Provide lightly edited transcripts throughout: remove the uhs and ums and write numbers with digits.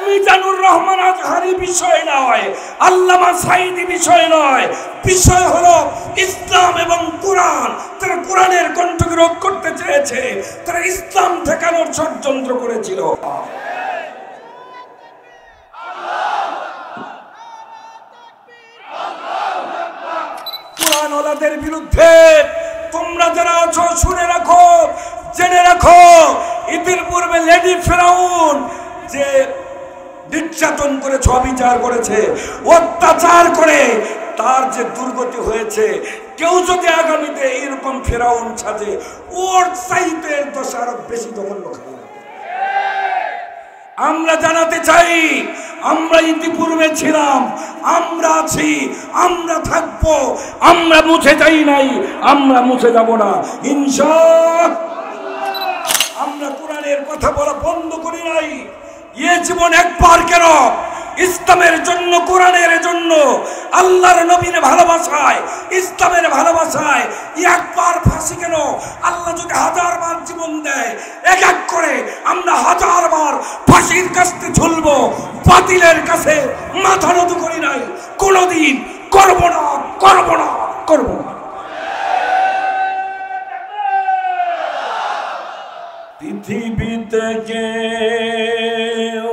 মিজানুর রহমান আজহারি বিষয় নয়, আল্লামা সাঈদী বিষয় নয়, বিষয় হলো ইসলাম এবং কোরআন। তারা কোরআনের কণ্ঠকে রোধ করতে চেয়েছে, তারা ইসলাম ঠেকানোর ষড়যন্ত্র করেছিল। কোরআন ওয়ালাদের বিরুদ্ধে তোমরা যারা আছো শুনে রাখো, জেনে রাখো, ঈদের পূর্বে লেডি ফেরাউন যে নির্যাতন করেছে, অবিচার করেছে, অত্যাচার করে তার যে দুর্গতি হয়েছে, কেউ যদি আগামীতে এরকম ফেরাউন সাজে, ওর চাইতে দশা আরো বেশি জঘন্য খাবে। আমরা জানাতে চাই, আমরা ইতিপূর্বে ছিলাম, আমরা আছি, আমরা থাকবো, আমরা মুছে যাই নাই, আমরা মুছে যাব না ইনশাআল্লাহ। আমরা কোরআনের কথা বলা বন্ধ করি নাই। এ জীবন একবার কেন, ইসলামের জন্য, কোরআনের জন্য, আল্লাহর নবীর ভালোবাসায়, ইসলামের ভালোবাসায় একবার ফাঁসি কেন? আল্লাহ যদি 1000 বার জীবন দেয়, এক এক করে আমরা 1000 বার ফাঁসির কাছে ঝুলবো। বাতিলের কাছে মাথা নত করি নাই, কোনোদিন করব না, করব না, করব না। পৃথিবীতে কেউ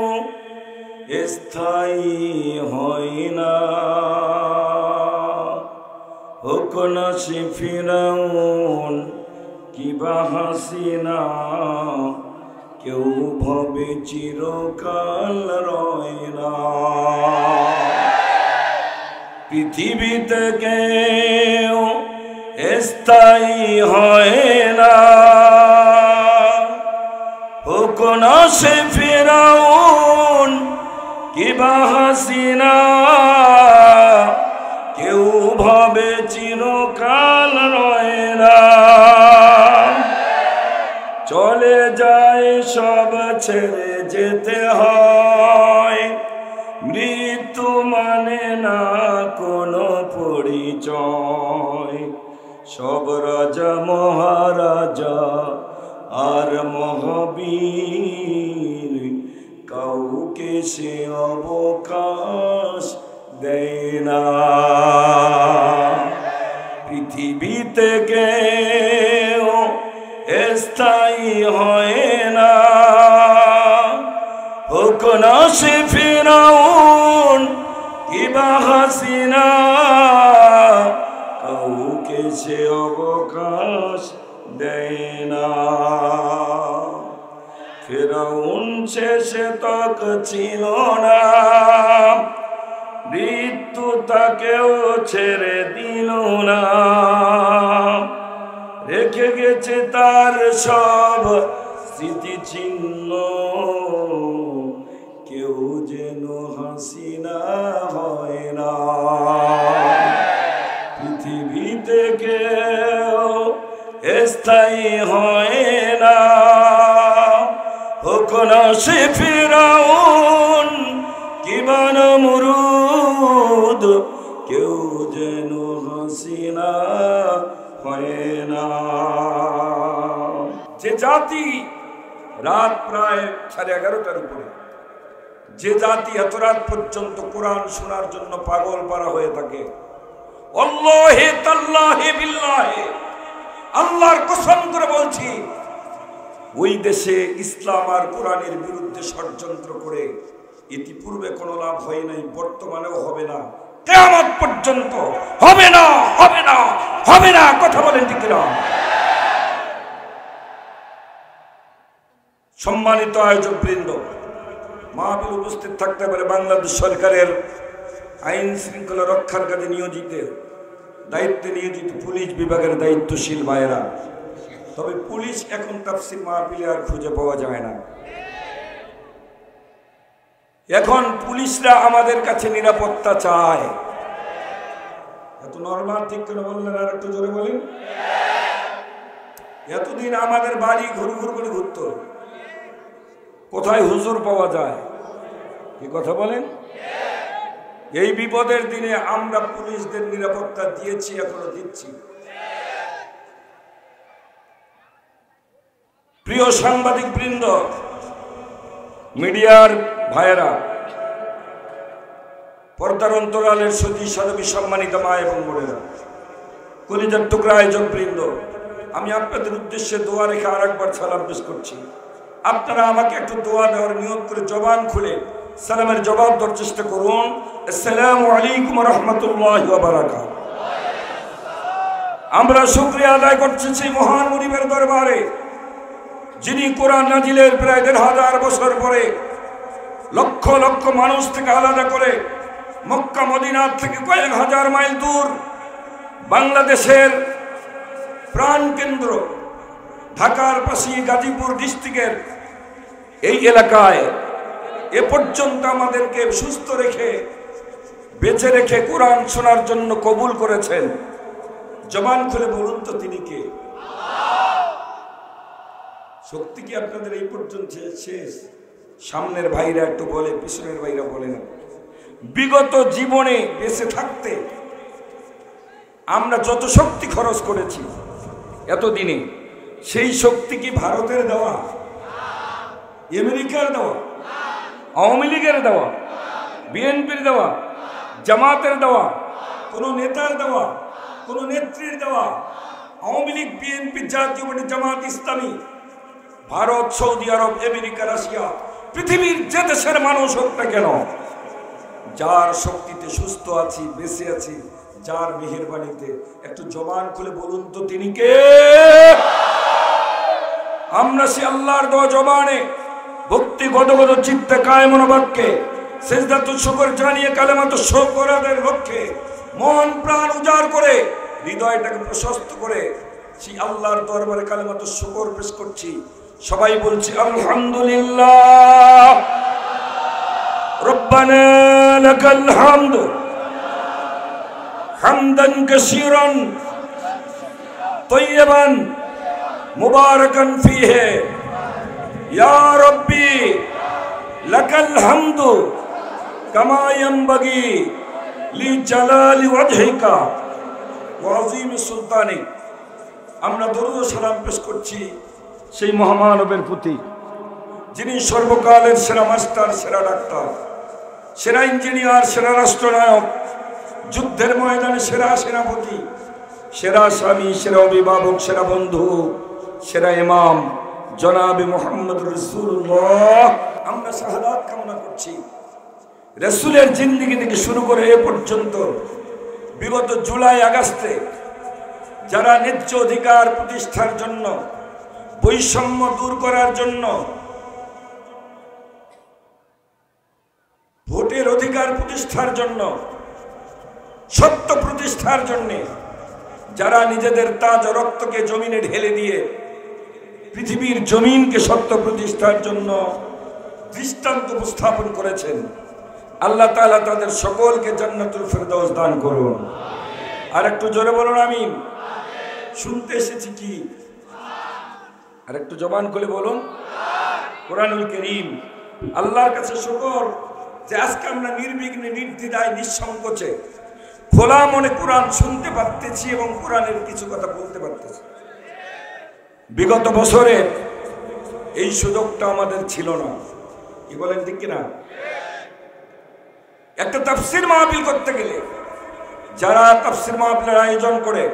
স্থায়ী হয় না, হোক না সে ফিরাউন কিবা হাসিনা, কেউ ভবে চিরকাল রয় না। পৃথিবীতে কেউ স্থায়ী হয় না, হোক না সে ফিরাউন কিবা হাসিনা, কেউ ভাবে চিরকাল রয় না। চলে যায় সব ছেড়ে যেতে হয়, মৃত্যু মানে না কোনো পরিচয়। সব রাজা মহারাজা আর মহাবীর, কাউকে সে অবকাশ দেয় না। পৃথিবীতে কেউ স্থায়ী হয় না, হোক না সে ফিরাউন কিবা হাসিনা, কাউকে সে অবকাশ দেয় না। ফিরাউন শেষে তক ছিল না, মৃত্যু তাকেও ছেড়ে দিল না। রেখে গেছে তার সব স্মৃতিচিহ্ন, কেউ যেন হাসিনা হয় না। পৃথিবীতে কেউ স্থায়ী হয় না, হোক না সে ফিরাউন কিবা নমরুদ, কেউ যেন হাসিনা হয় না। যে জাতি রাত প্রায় 11:30টার উপরে, যে জাতি এত রাত পর্যন্ত কোরআন শোনার জন্য পাগল পারা হয়ে থাকে, আল্লাহে তাল্লাহে বিল্লাহে, আল্লাহর কসম করে বলছি, ওই দেশে ইসলাম আর কোরআনের বিরুদ্ধে ষড়যন্ত্র করে ইতিপূর্বে কোনো লাভ হয় নাই, বর্তমানেও হবে না, কিয়ামত পর্যন্ত হবে না, হবে না, হবে না। কথা বলেন ঠিক না? সম্মানিত আয়োজক বৃন্দ, মাহফিল উপস্থিত থাকতে পারে বাংলাদেশ সরকারের আইন শৃঙ্খলা রক্ষার কাজে নিয়োজিত, দায়িত্বে নিয়োজিত পুলিশ বিভাগের দায়িত্বশীল ভাইয়েরা। তবে পুলিশ এখন তাফসীর মাহফিলে আর খুঁজে পাওয়া যায় না। এখন পুলিশরা আমাদের কাছে নিরাপত্তা চায়। এত নরমাল ঠিক করে বললেন, আর একটু জোরে বলেন। এতদিন আমাদের বাড়ি ঘুর ঘুর করে ঘুরত, কোথায় হুজুর পাওয়া যায়, কি কথা বলেন? এই বিপদের দিনে আমরা পুলিশদের নিরাপত্তা দিয়েছি, এখনো দিচ্ছি। প্রিয় সাংবাদিক বৃন্দ, মিডিয়ার ভাইয়েরা, পর্দার অন্তরালের সতী সাধবী সম্মানিত মা এবং বোনেরা, কলিজার টুকরা আয়োজকবৃন্দ, আমি আপনাদের উদ্দেশ্যে দোয়া রেখে আর একবার সালাম পেশ করছি। আপনারা আমাকে একটু দোয়া দেওয়ার নিয়ত করে জবান খুলে সালামের জবাব দেওয়ার চেষ্টা করুন। আসসালামু আলাইকুম ওয়া রাহমাতুল্লাহি ওয়া বারাকাতুহু। আমরা শুকরিয়া আদায় করছি সেই মহান মুনিবের দরবারে, যিনি কোরআন নাজিলের প্রায় ১,৫০০ বছর পরে লক্ষ লক্ষ মানুষ থেকে আলাদা করে মক্কা মদিনার থেকে কয়েক হাজার মাইল দূর বাংলাদেশের প্রাণ কেন্দ্র ঢাকার পাশে গাজীপুর ডিস্ট্রিক্টের এই এলাকায় এ পর্যন্ত আমাদেরকে সুস্থ রেখে বেঁচে রেখে কোরআন শোনার জন্য কবুল করেছেন। জবান খুলে বলুন তো তিনি কে? শক্তি কি আপনাদের এই পর্যন্ত শেষ? সামনের ভাইরা একটু বলে, পিছনের ভাইরা বলে না। বিগত জীবনে বেঁচে থাকতে আমরা যত শক্তি খরচ করেছি এতদিনে, সেই শক্তি কি ভারতের দেওয়া, আমেরিকার দেওয়া, আওয়ামী লীগের দেওয়া, বিএনপির দেওয়া, জামাতের দেওয়া, কোন নেতার দেওয়া, কোন নেত্রীর দেওয়া? আওয়ামী লীগ, বিএনপি, জাতীয় পার্টি, জামাত ইসলামী, ভারত, সৌদি আরব, আমেরিকা, রাশিয়া, পৃথিবীর যে দেশের মানুষ হোক না কেন, যার শক্তিতে সুস্থ আছি, বেঁচে আছি, যার মেহেরবানিতে, একটু জবান খুলে বলুন তো তিনি কে? আমরা সে আল্লাহর দেওয়া জবানে ভক্তি গদগদ চিত্তে কায়মন বাক্যে সেজদাতুল শুকর জানিয়ে কালেমাত শুকরানের লক্ষ্যে মন প্রাণ উজাড় করে হৃদয়টাকে প্রশস্ত করে সেই আল্লাহর দরবারে কালেমাত শুকর পেশ করছি। সবাই বলছি আলহামদুলিল্লাহ, রব্বানা লাকাল হামদ হামদান কাসীরান তাইয়্যিবান মুবারাকান ফীহি ইয়া রাব্বি লাকাল হামদু কামা ইয়ানবাগি লিজালালি ওয়াজহিকা ওয়া আযীমি সুলতানিক। আমরা দরুদ ও সালাম পেশ করছি সেই মহামানবের প্রতি, যিনি সর্বকালের সেরা মাস্টার, সেরা ডাক্তার, সেরা ইঞ্জিনিয়ার, সেরা রাষ্ট্রনায়ক, যুদ্ধের ময়দানে সেরা সেনাপতি, সেরা স্বামী, সেরা অভিভাবক, সেরা বন্ধু, সেরা ইমাম জনাবে মুহাম্মদ রাসূলুল্লাহ। আমরা শাহাদাত কামনা করছি। রাসূলের জিন্দেগি থেকে শুরু করে এ পর্যন্ত বিগত জুলাই আগস্টে যারা ন্যায্য অধিকার প্রতিষ্ঠার জন্য, বৈষম্য দূর করার জন্য, ভোটের অধিকার প্রতিষ্ঠার জন্য, সত্য প্রতিষ্ঠার জন্য যারা নিজেদের তাজা রক্তকে জমিনে ঢেলে দিয়ে পৃথিবীর জমিনকে সত্য প্রতিষ্ঠার জন্য দৃষ্টান্ত উপস্থাপন করেছেন, আল্লাহ তাআলা তাদের সকলকে জান্নাতুল ফেরদাউস দান করুন। আর একটু জোরে বলুন আমিন। শুনতে এসেছি কি? আর একটু জবান খুলে বলুন কোরআনুল কারীম। আল্লাহর কাছে শুকর যে আজকে আমরা নির্বিঘ্নে, নির্দ্বিধায়, নিঃসংকোচে খোলা মনে কোরআন শুনতে পারতেছি এবং কোরআনের কিছু কথা বলতে পারতেছি। বিগত বছরে এই সুযোগটা আমাদের ছিল না। কি বলেন, ঠিক কিনা? একটা তাফসীর মাহফিল করতে গেলে যারা তাফসীর মাহফিলের আয়োজন করে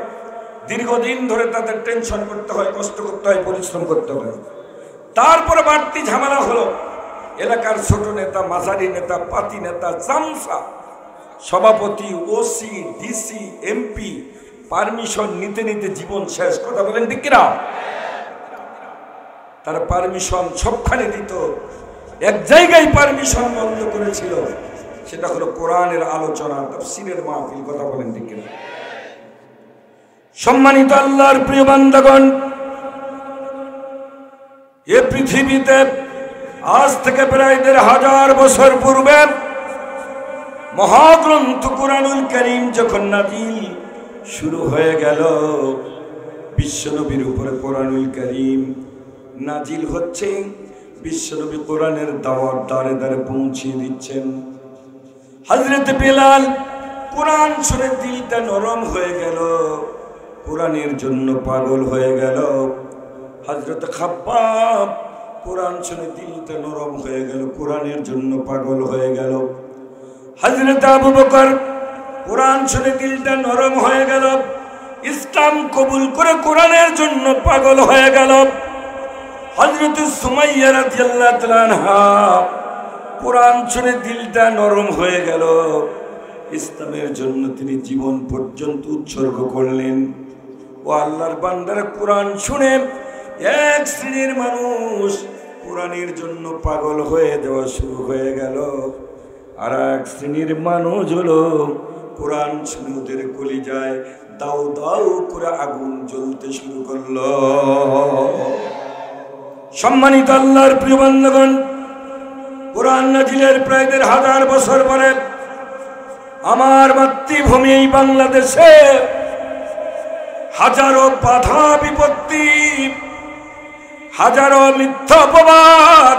দীর্ঘদিন ধরে তাদের টেনশন করতে হয়, কষ্ট করতে হয়, পরিশ্রম করতে হয়। তারপরে বাড়তি ঝামেলা হলো এলাকার ছোট নেতা, মাঝারি নেতা, পাতি নেতা, চামচা, সভাপতি, ওসি, ডিসি, এমপি পারমিশন নিতে নিতে জীবন শেষ। কথা বলেন ঠিক কিনা? তার পারমিশন সবখানে দিত, এক জায়গায় পারমিশন বন্ধ করেছিল, সেটা হলো কোরআনের আলোচনা, তাফসীরের মাহফিল। কথা বলেন ঠিক কিনা? সম্মানিত আল্লাহর প্রিয় বান্দাগণ, এ পৃথিবীতে আজ থেকে প্রায় ১,৫০০ বছর পূর্বে মহাগ্রন্থ কোরআনুল কারীম যখন নাজিল শুরু হয়ে গেল, বিশ্বনবীর উপরে কোরআনুল কারীম নাজিল হচ্ছে, বিশ্বনবী কোরআনের দাওয়াত দ্বারে দ্বারে পৌঁছে দিচ্ছেন। হযরত বেলাল কোরআন শুনে দিলটা নরম হয়ে গেল, কোরআনের জন্য পাগল হয়ে গেল। হযরত খাব্বাব কোরআন শুনে দিলটা নরম হয়ে গেল, কোরআনের জন্য পাগল হয়ে গেল। হযরত আবু বকর কোরআন শুনে দিলটা নরম হয়ে গেল, ইসলাম কবুল করে কোরআনের জন্য পাগল হয়ে গেল। হযরত সুমাইয়া রাদিয়াল্লাহু তাআলা আনহা কোরআন শুনে দিলটা নরম হয়ে গেল, ইসলামের জন্য তিনি জীবন পর্যন্ত উৎসর্গ করলেন। ও আল্লাহর বান্দারা, কোরআন শুনে এক শ্রেণীর মানুষ কোরআনের জন্য পাগল হয়ে যাওয়া শুরু হয়ে গেল, আর এক শ্রেণীর মানুষ হলো কোরআন শুনে ওদের কলিজায় দাউ দাউ করে আগুন জ্বলতে শুরু করলো। সম্মানিত আল্লাহর প্রিয় বান্দাগণ, কোরআন নাজিলের প্রায় ১,৫০০ বছর পরে আমার মাতৃভূমি এই বাংলাদেশে হাজারো বাধা বিপত্তি, হাজারো মিথ্যা অপবাদ,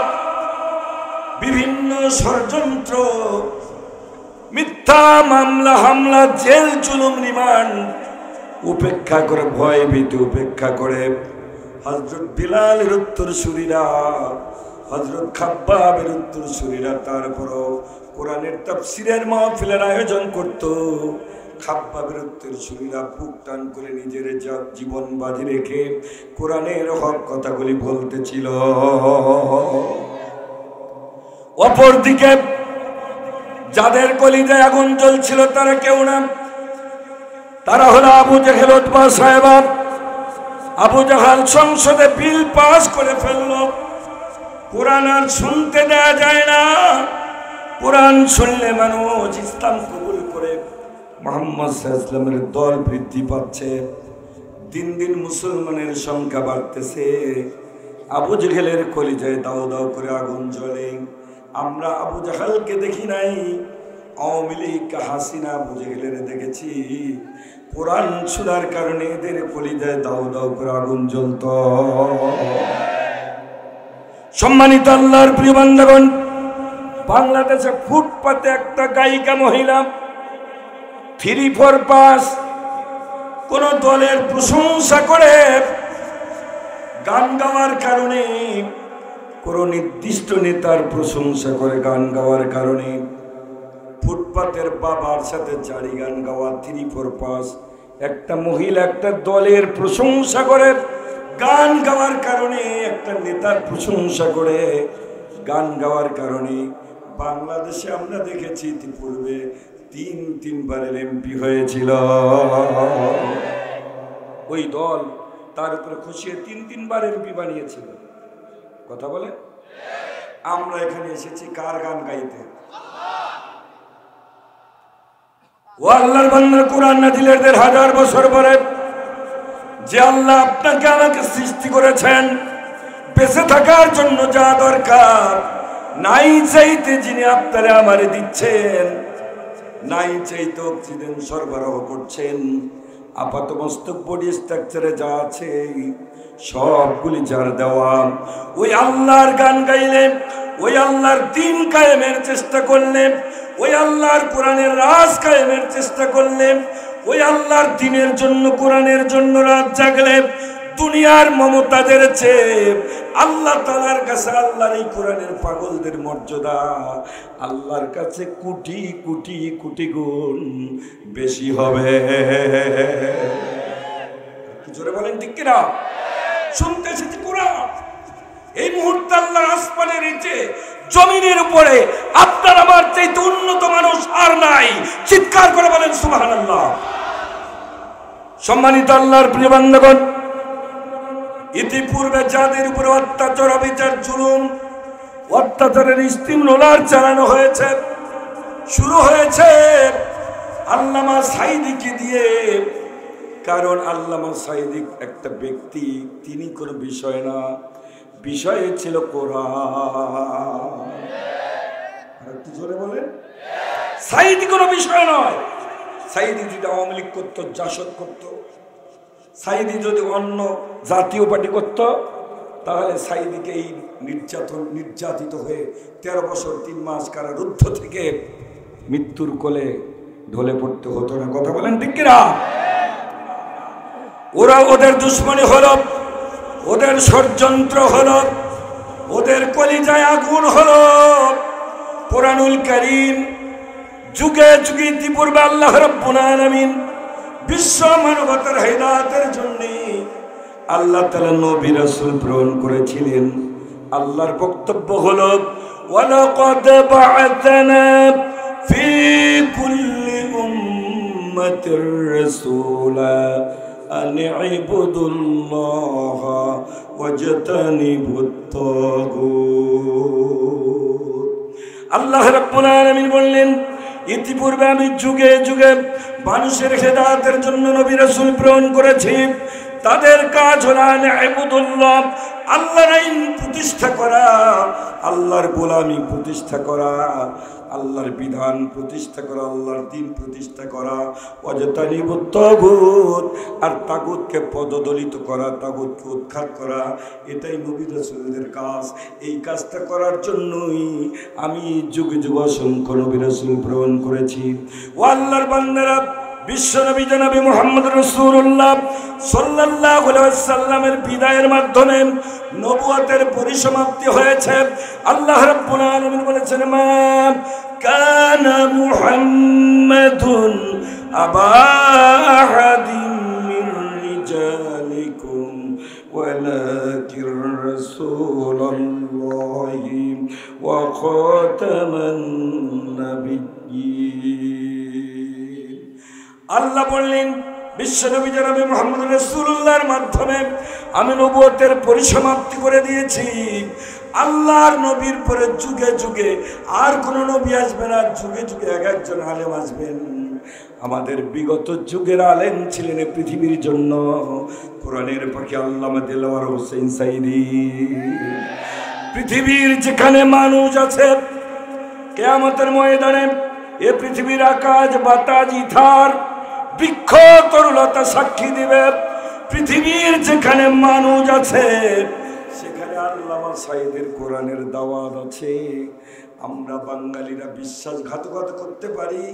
বিভিন্ন ষড়যন্ত্র, মিথ্যা মামলা হামলা, জেল জুলুম রিমান্ড উপেক্ষা করে, ভয় ভীতি উপেক্ষা করে হযরত বিলালের উত্তরসূরিরা, হযরত খাব্বাবের উত্তরসূরিরা তারপরও কোরআনের তাফসীরের মাহফিলের আয়োজন করত। খাব্বাবের উত্তরসূরিরা বুক টান করে নিজের জীবন বাজি রেখে কোরআনের হক কথাগুলি বলতেছিল। অপরদিকে যাদের কলিজায় আগুন জ্বলছিল তারা কেউ না, তারা হলো আবু জেহেল, উতবা, সায়বা। আবু জাহাল সংসদে বিল পাস করে ফেলল, কোরআন আর শুনতে দেয়া যায় না। কোরআন শুনলে মানুষ ইসলাম কবুল করে। মুহাম্মদ সাল্লাল্লাহু আলাইহি ওয়াসাল্লামের দল বৃদ্ধি পাচ্ছে, দিন দিন মুসলমানের সংখ্যা বাড়তেছে। আবু জেহেলের কলিজায় দাও দাও করে আগুন জ্বলে। আমরা আবু জাহালকে দেখি নাই, আওয়ামী লীগ হাসিনা আবু জেহেলের দেখেছি। কোরআন শোনার কারণে এদের কলিজায় দাও দাও করে আগুন জ্বলত। সম্মানিত আল্লাহর প্রিয় বান্দাগণ, বাংলাদেশে ফুটপাতে একটা গায়িকা মহিলা 3-4 পাস কোন দলের প্রশংসা করে গান গাওয়ার কারণে, কোন নির্দিষ্ট নেতার প্রশংসা করে গান গাওয়ার কারণে, ফুটপাতের বাবার সাথে জারি গান গাওয়া 3-4 পাস একটা মহিলা একটা দলের প্রশংসা করে গান গাওয়ার কারণে, একটা নেতার প্রশংসা করে গান গাওয়ার কারণে বাংলাদেশে আমরা দেখেছি ইতিপূর্বে 3-3 এমপি হয়েছিল। ওই দল তার উপরে খুশিয়ে 3-3 এমপি বানিয়েছিল। কথা বলে, আমরা এখানে এসেছি কার গান গাইতে? ও আল্লাহর বান্দা, কোরআন নাজিলের ১,৫০০ বছর পরে যে আল্লাহ আপনাকে আমাকে সৃষ্টি করেছেন বেঁচে থাকার জন্য যা দরকার, নাই চাইতে যিনি আপনারা আমারে দিচ্ছেন, নাই চাইতে অক্সিজেন সরবরাহ করছেন, আপাত মস্তক বডি স্ট্রাকচারে যা আছে সবগুলি যার দেওয়া, ওই আল্লাহর গান গাইলে, ওই আল্লাহর দ্বীন কায়েমের চেষ্টা করলে, ওই আল্লাহর কোরআনের রাজ কায়েমের চেষ্টা করলে, ওই আল্লাহর দ্বীনের জন্য, কোরআনের জন্য রাত জাগলে, দুনিয়ার মমতাদের চেয়ে আল্লাহ তাআলার কাছে আল্লাহর এই কোরআনের পাগলদের মর্যাদা আল্লাহর কাছে কোটি কোটি কোটি গুণ বেশি হবে। জোরে বলেন ঠিক কিনা? শুনতে এসেছি কোরআন। এই মুহূর্তে আল্লাহর আসমানের নিচে, জমিনের উপরে আপনার আমার চাইতে উন্নত মানুষ আর নাই। চিৎকার করে বলেন সুবহানাল্লাহ। সম্মানিত আল্লাহর প্রিয় বান্দাগণ, ইতিপূর্বে যাদের উপরে অত্যাচার, অবিচার, জুলুম, অত্যাচারের স্টিম রোলার চালানো হয়েছে, শুরু হয়েছে আল্লামা সাঈদীকে দিয়ে। কারণ আল্লামা সাঈদী একটা ব্যক্তি, তিনি কোনো বিষয় না, বিষয় ছিল কোরআন। একটু জোরে বলেন, সাঈদী কোনো বিষয় নয়। সাঈদী যদি আওয়ামী লীগ করতো, জাসদ করতো, সাঈদী যদি অন্য জাতীয় পার্টি করত, তাহলে সাঈদীকে এই নির্যাতিত হয়ে 13 বছর 3 মাস কারারুদ্ধ থেকে মৃত্যুর কোলে ঢলে পড়তে হতো না। কথা বলেন ঠিক কিনা? ওরা, ওদের দুশ্মনী হলো, ওদের ষড়যন্ত্র হলো, ওদের কলিজায় আগুন হলো কোরআনুল কারীম। যুগে যুগে ইতিপূর্বে আল্লাহ রাব্বুল আলামিন বিশ্ব মানবতার হিদায়াতের জন্য আল্লাহ তাআলা নবী রাসূল প্রেরণ করেছিলেন। আল্লাহর বক্তব্য হলো ওয়ালাকাদ বা'আতনা ফি কুল্লি উম্মাতির রাসূলা আন ইবুদুল্লাহ ওয়াজতানিবুত তাগুত। আল্লাহ রাব্বুল আলামিন বললেন, ইতিপূর্বে আমি যুগে যুগে মানুষের হেদায়েতের জন্য নবী রাসূল প্রেরণ করেছি। তাদের কাজ হলো আন ইবুদুল্লাহ, আল্লাহর আইন প্রতিষ্ঠা করা, আল্লাহর গোলামি প্রতিষ্ঠা করা, আল্লাহর বিধান প্রতিষ্ঠা করা, আল্লাহর দ্বীন প্রতিষ্ঠা করা, ওয়াজতানিবুত তাগুত, আর তাগুতকে পদদলিত করা, তাগুতকে উৎখাত করা। এটাই নবী রাসূলদের কাজ। এই কাজটা করার জন্যই আমি যুগে যুগে অসংখ্য নবী রাসূল প্রেরণ করেছি। ও আল্লাহর বান্দারা, বিশ্বনবী জনাবে মুহাম্মদ রাসূলুল্লাহ সাল্লাল্লাহু আলাইহি ওয়াসাল্লামের বিদায়ের মাধ্যমে নবুয়তের পরিসমাপ্তি হয়েছে। আল্লাহ রাব্বুল আলামিন বলেছেন, মা কানা মুহাম্মাদুন আবা আহাদিন মিন রিজালিকুম ওয়ালাকিন রাসূলুল্লাহি ওয়া খাতামান নাবিয়্যিন। আল্লাহ বললেন, বিশ্বনবী জনাবে মুহাম্মদ রাসূলুল্লাহর মাধ্যমে আমি নবুয়তের পরিসমাপ্তি করে দিয়েছি। আল্লাহর নবীর পরে যুগে যুগে আর কোন নবী আসবে না, যুগে যুগে এক একজন আলেম আসবেন। আমাদের বিগত যুগের আলেম ছিলেন পৃথিবীর জন্য কোরআনের পাখি আল্লামা দেলওয়ার হোসেন সাইদি। পৃথিবীর যেখানে মানুষ আছে, কিয়ামতের ময়দানে এ পৃথিবীর আকাশ বাতাস ইথার বৃক্ষ তরুলতা সাক্ষী দিবে। পৃথিবীর যেখানে মানুষ আছে সেখানে আল্লামা সাইদের কোরআনের দাওয়াত আছে। আমরা বাঙালিরা বিশ্বাসঘাতকতা করতে পারি,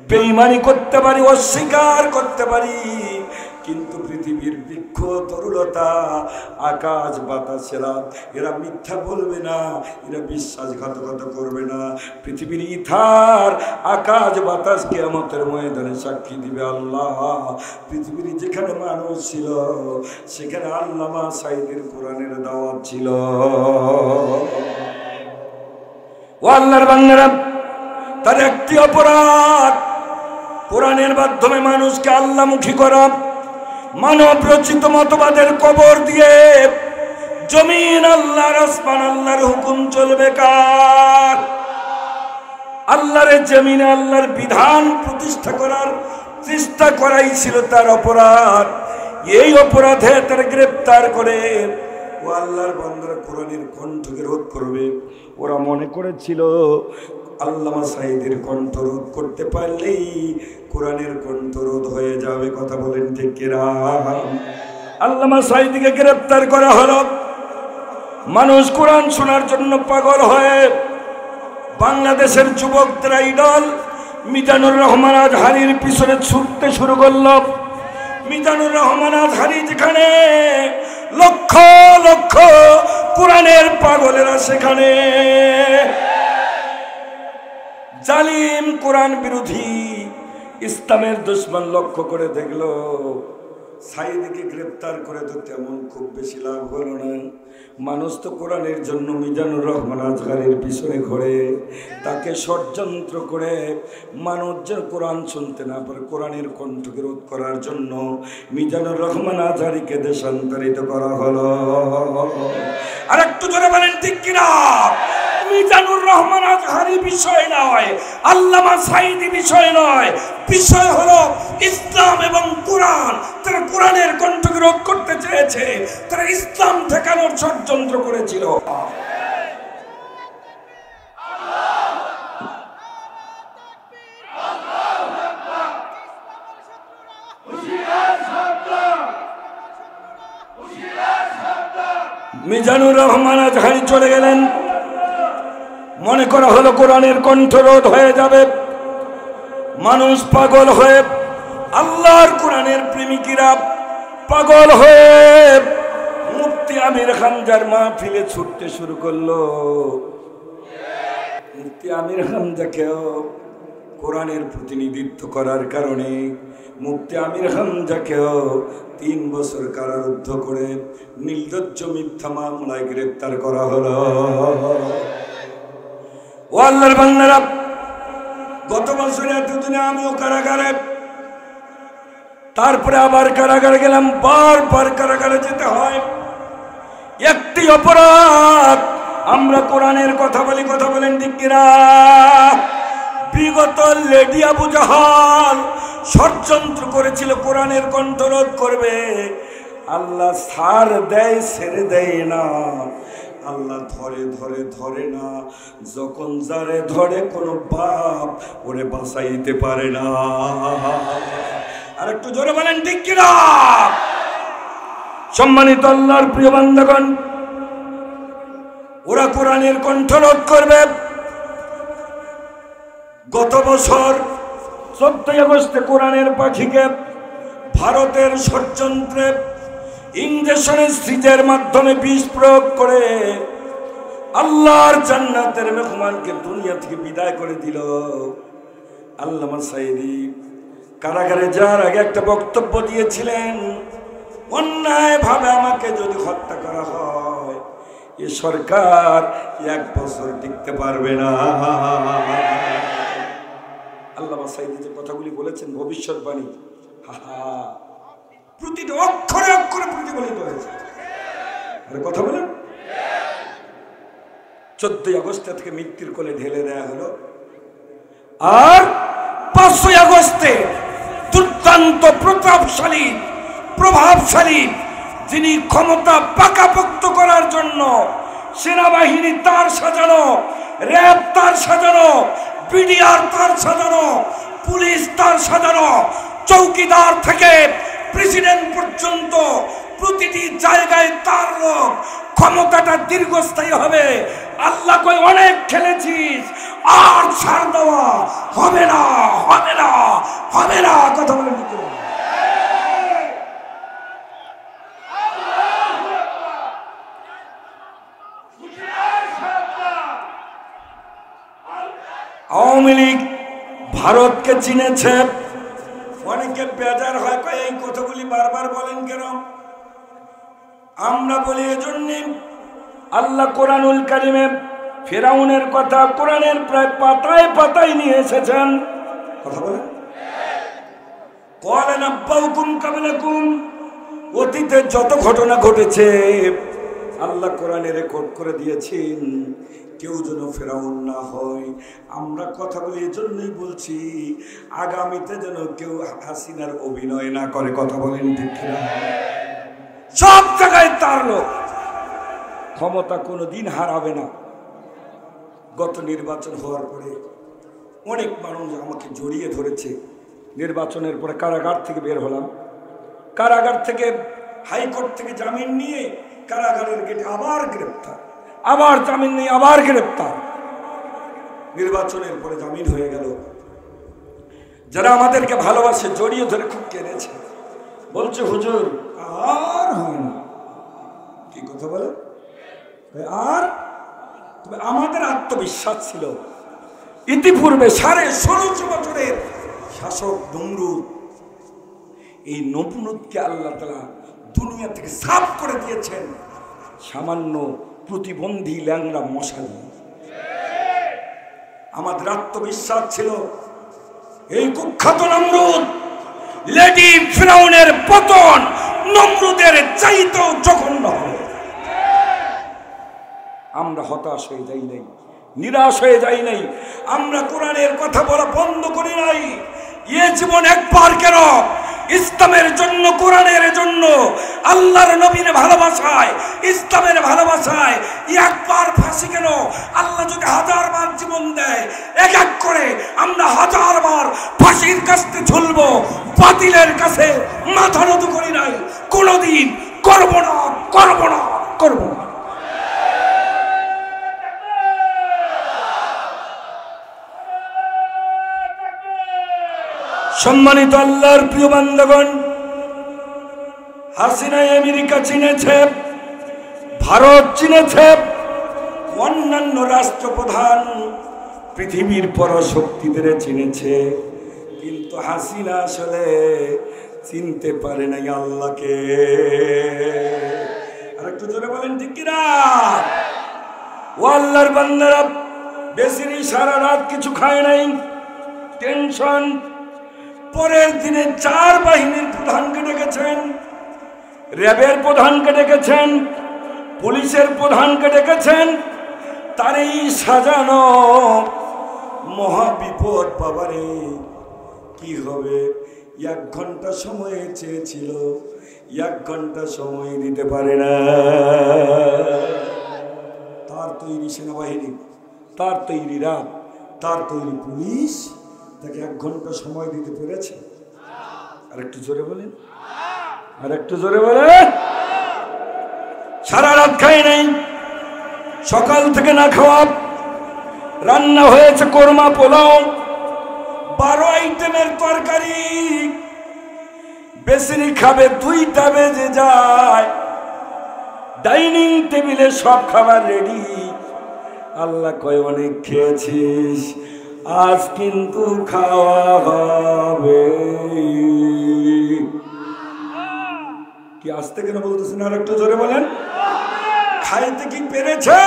বেঈমানি করতে পারি, অস্বীকার করতে পারি, কিন্তু পৃথিবীর বৃক্ষ তরুলতা আকাশ বাতাসেরা এরা মিথ্যা বলবে না, এরা বিশ্বাসঘাতকতা করবে না। পৃথিবীর ইথার আকাশ বাতাস কিয়ামতের ময়দানে সাক্ষী দিবে আল্লাহ পৃথিবীর যেখানে মানুষ ছিল সেখানে আল্লামা সাইদের কোরআনের দাওয়াত ছিল। ও আল্লাহর বান্দারা, তার একটি অপরাধ কোরআনের মাধ্যমে মানুষকে আল্লাহমুখী করা। মানব রচিত মতবাদের কবর দিয়ে জমিন আল্লাহর, আসমান আল্লাহর হুকুম চলবে কার? আল্লাহর জমিনে আল্লাহর বিধান প্রতিষ্ঠা করার চেষ্টা করাই ছিল তার অপরাধ। এই অপরাধে তার গ্রেফতার করে ও আল্লাহর বান্দারা কোরআনের কণ্ঠকে রোধ করবে। ওরা মনে করেছিল আল্লামা সাইদের কণ্ঠ রোধ করতে পারলেই কোরআনের কণ্ঠ রোধ হয়ে যাবে। কথা বলেন ঠিক কিনা? আল্লামা সাইদিকে গ্রেফতার করা হলো। মানুষ কোরআন শোনার জন্য পাগল হয়ে বাংলাদেশের যুবকদের আইডল মিজানুর রহমান আজহারির পিছনে ছুটতে শুরু করলো। মিজানুর রহমান আজহারি যেখানে, লক্ষ লক্ষ কোরআনের পাগলেরা সেখানে। জালিম কোরআন বিরোধী ইসলামের দুশমন লক্ষ্য করে দেখলো সাইদিকে গ্রেফতার করে তো তেমন খুব বেশি লাভ হলো না। মানুষ তো কোরআনের জন্য মিজানুর রহমান আজহারির পিছনে ঘোরে, তাকে ষড়যন্ত্র করে মানুষ যেন কোরআন শুনতে না পারে কোরআনের কণ্ঠকে রোধ করার জন্য মিজানুর রহমান আজহারিকে দেশান্তরিত করা হলো। আর একটু জোরে বলেন ঠিক কিনা? মিজানুর রহমান আজহারি বিষয় নয়, আল্লামা সাইদি বিষয় নয়, বিষয় হলো ইসলাম এবং কোরআন। তারা কোরআনের কণ্ঠকে রোধ করতে চেয়েছে, তারা ইসলাম ঠেকানোর ষড়যন্ত্র করেছিল। মিজানুর রহমান আজহারি চলে গেলেন। মনে করা হলো কোরআনের কণ্ঠরোধ হয়ে যাবে। মানুষ পাগল হয়ে, আল্লাহর কোরআনের প্রেমিকেরা পাগল হয়ে মুফতি মুফতি আমির হামজার মাহফিলে ছুটতে শুরু করলো। মুফতি আমির হামজাকেও কোরআনের প্রতিনিধিত্ব করার কারণে মুফতি আমির হামজাকেও 3 বছর কারারুদ্ধ করে নির্লজ্জ মিথ্যা মামলায় গ্রেফতার করা হলো। ও আল্লাহর বান্দারা, গত বছর এতদিনে আমিও কারাগারে, তারপরে আবার কারাগারে গেলাম। বারবার কারাগারে যেতে হয়, একটি অপরাধ। আমরা কোরআনের কথা বলি, কথা বলেন ঠিক কিনা? বিগত লেডি আবু জাহাল ষড়যন্ত্র করেছিল কোরআনের কণ্ঠরোধ করবে। আল্লাহ ছাড় দেয়, ছেড়ে দেয় না। আল্লাহ ধরে ধরে ধরে না। যখন যারে ধরে কোনো বাপ ওরে বাঁচাইতে পারে না। আর একটু জোরে বলেন ঠিক কিনা? সম্মানিত আল্লাহর প্রিয় বান্দাগণ, ওরা কোরআনের কণ্ঠরোধ করবে। গত বছর 14 আগস্টে কোরআনের পাখিকে ভারতের ষড়যন্ত্রে ইঞ্জেকশনের সিজের মাধ্যমে বিষ প্রয়োগ করে আল্লাহর জান্নাতের মেহমানকে দুনিয়া থেকে বিদায় করে দিল। আল্লামা সাইদি কারাগারে যাওয়ার আগে একটা বক্তব্য দিয়েছিলেন, অন্যায় ভাবে আমাকে যদি হত্যা করা হয় এ সরকার 1 বছর টিকতে পারবে না। আল্লামা সাইদি যে কথাগুলি বলেছেন ভবিষ্যৎবাণী, প্রতিটি অক্ষরে অক্ষরে প্রতিফলিত হয়েছে। আরে কথা বলেন। 14 আগস্ট থেকে মৃত্যুর কোলে ঢেলে দেয়া হলো। আর 5 আগস্টে দুর্দান্ত প্রতাপশালী প্রভাবশালী যিনি ক্ষমতা পাকাপোক্ত করার জন্য সেনাবাহিনী তার সাজানো, র্যাব তার সাজানো, বিডিআর তার সাজানো, পুলিশ তার সাজানো, চৌকিদার থেকে প্রেসিডেন্ট পর্যন্ত প্রতিটি জায়গায় তার লোক। ক্ষমতাটা দীর্ঘস্থায়ী হবে। আল্লাহ কই অনেক খেলেছিস, আর ছাড় দেওয়া হবে না, হবে না, হবে না। কথা বলেন ঠিক না? আওয়ামী লীগ ভারতকে চিনেছে। অনেকে বেজার হয়, এই কথাগুলি বারবার বলেন কেন? আমরা বলি এজন্য, আল্লাহ কোরআনুল কারিমে ফিরাউনের কথা কোরআনের প্রায় পাতায় পাতায় নিয়ে এসেছেন। কথা বলেন। ক্বালা নাব্বাউকুম ক্বাবলাকুম, অতীতে যত ঘটনা ঘটেছে আল্লাহ কোরআনে রেকর্ড করে দিয়েছেন। কেউ যেন ফেরাউন না হয়। আমরা কথা বলি এজন্যই বলছি, আগামীতে যেন কেউ হাসিনার অভিনয় না করে। কথা বলেন ঠিক কিনা? সব জায়গায় তার লোক, ক্ষমতা কোনোদিন হারাবে না। গত নির্বাচন হওয়ার পরে অনেক মানুষ আমাকে জড়িয়ে ধরেছে। নির্বাচনের পরে কারাগার থেকে বের হলাম, কারাগার থেকে হাইকোর্ট থেকে জামিন নিয়ে কারাগারের গেটে আবার গ্রেপ্তার, আবার জামিন নিয়ে আবার গ্রেপ্তার। নির্বাচনের পরে জামিন হয়ে গেল। যারা আমাদেরকে ভালোবাসে জড়িয়ে ধরে খুব কেঁদেছে, বলছে হুজুর আর হয় না। কি কথা বলে? আর তবে আমাদের আত্মবিশ্বাস ছিল, ইতিপূর্বে 16.5 বছরের শাসক নমরুদ, এই নমরুদকে আল্লাহ তাআলা দুনিয়া থেকে সাফ করে দিয়েছেন সামান্য প্রতিবন্ধী ল্যাংড়া মশা দিয়ে। আমাদের আত্মবিশ্বাস ছিল এই কুখ্যাত নমরুদ, লেডি ফিরাউনের পতন নমরুদের চাইতেও জঘন্য হবে। আমরা হতাশ হয়ে যাই নাই, নিরাশ হয়ে যাই নাই। আমরা কোরআনের কথা বলা বন্ধ করি নাই। এ জীবন একবার কেন, ইসলামের জন্য, কোরআনের জন্য, আল্লাহর নবীর ভালোবাসায়, ইসলামের ভালোবাসায় একবার ফাঁসি কেন? আল্লাহ যদি 1000 বার জীবন দেয়, এক এক করে আমরা 1000 বার ফাঁসির কাছে ঝুলবো। বাতিলের কাছে মাথা নত করি নাই, কোনোদিন করব না, করব না, করব না। সম্মানিত আল্লাহর প্রিয় বান্দাগণ, হাসিনা আমেরিকা চিনেছে, ভারত চিনেছে, অন্যান্য রাষ্ট্রপ্রধান পৃথিবীর পরাশক্তিদের চিনেছে, কিন্তু হাসিনা আসলে চিনতে পারে নাই আল্লাহকে। আর একটু জোরে বলেন ঠিক কিনা? ও আল্লাহর বান্দারা, বেশির সারা রাত কিছু খায় নাই, টেনশন। পরের দিনে 4 বাহিনীর প্রধানকে ডেকেছেন, র্যাবের প্রধানকে ডেকেছেন, পুলিশের প্রধানকে ডেকেছেন। তার এই সাজানো মহাবিপদ, বাবারে কি হবে? 1 ঘন্টা সময় চেয়েছিল, 1 ঘন্টা সময় দিতে পারে না। তার তৈরি সেনাবাহিনী, তার তৈরি রাত, তার তৈরি পুলিশ তাকে 1 ঘন্টা সময় দিতে পেরেছে? আর একটু জোরে বলেন, আর একটু জোরে বলেন। সারা রাত খায় নাই, সকাল থেকে না খাওয়া, রান্না হয়েছে কোরমা পোলাও, 12 আইটেমের তরকারি। বেসিনি খাবে 2টা বেজে যায়, ডাইনিং টেবিলে সব খাবার রেডি। আল্লাহ কয় অনেক খেয়েছিস, আজ কিন্তু খাওয়া হবে। কি আসতে কেন বলতেছেন? আর একটু জোরে বলেন। খাইতে কি পেরেছে?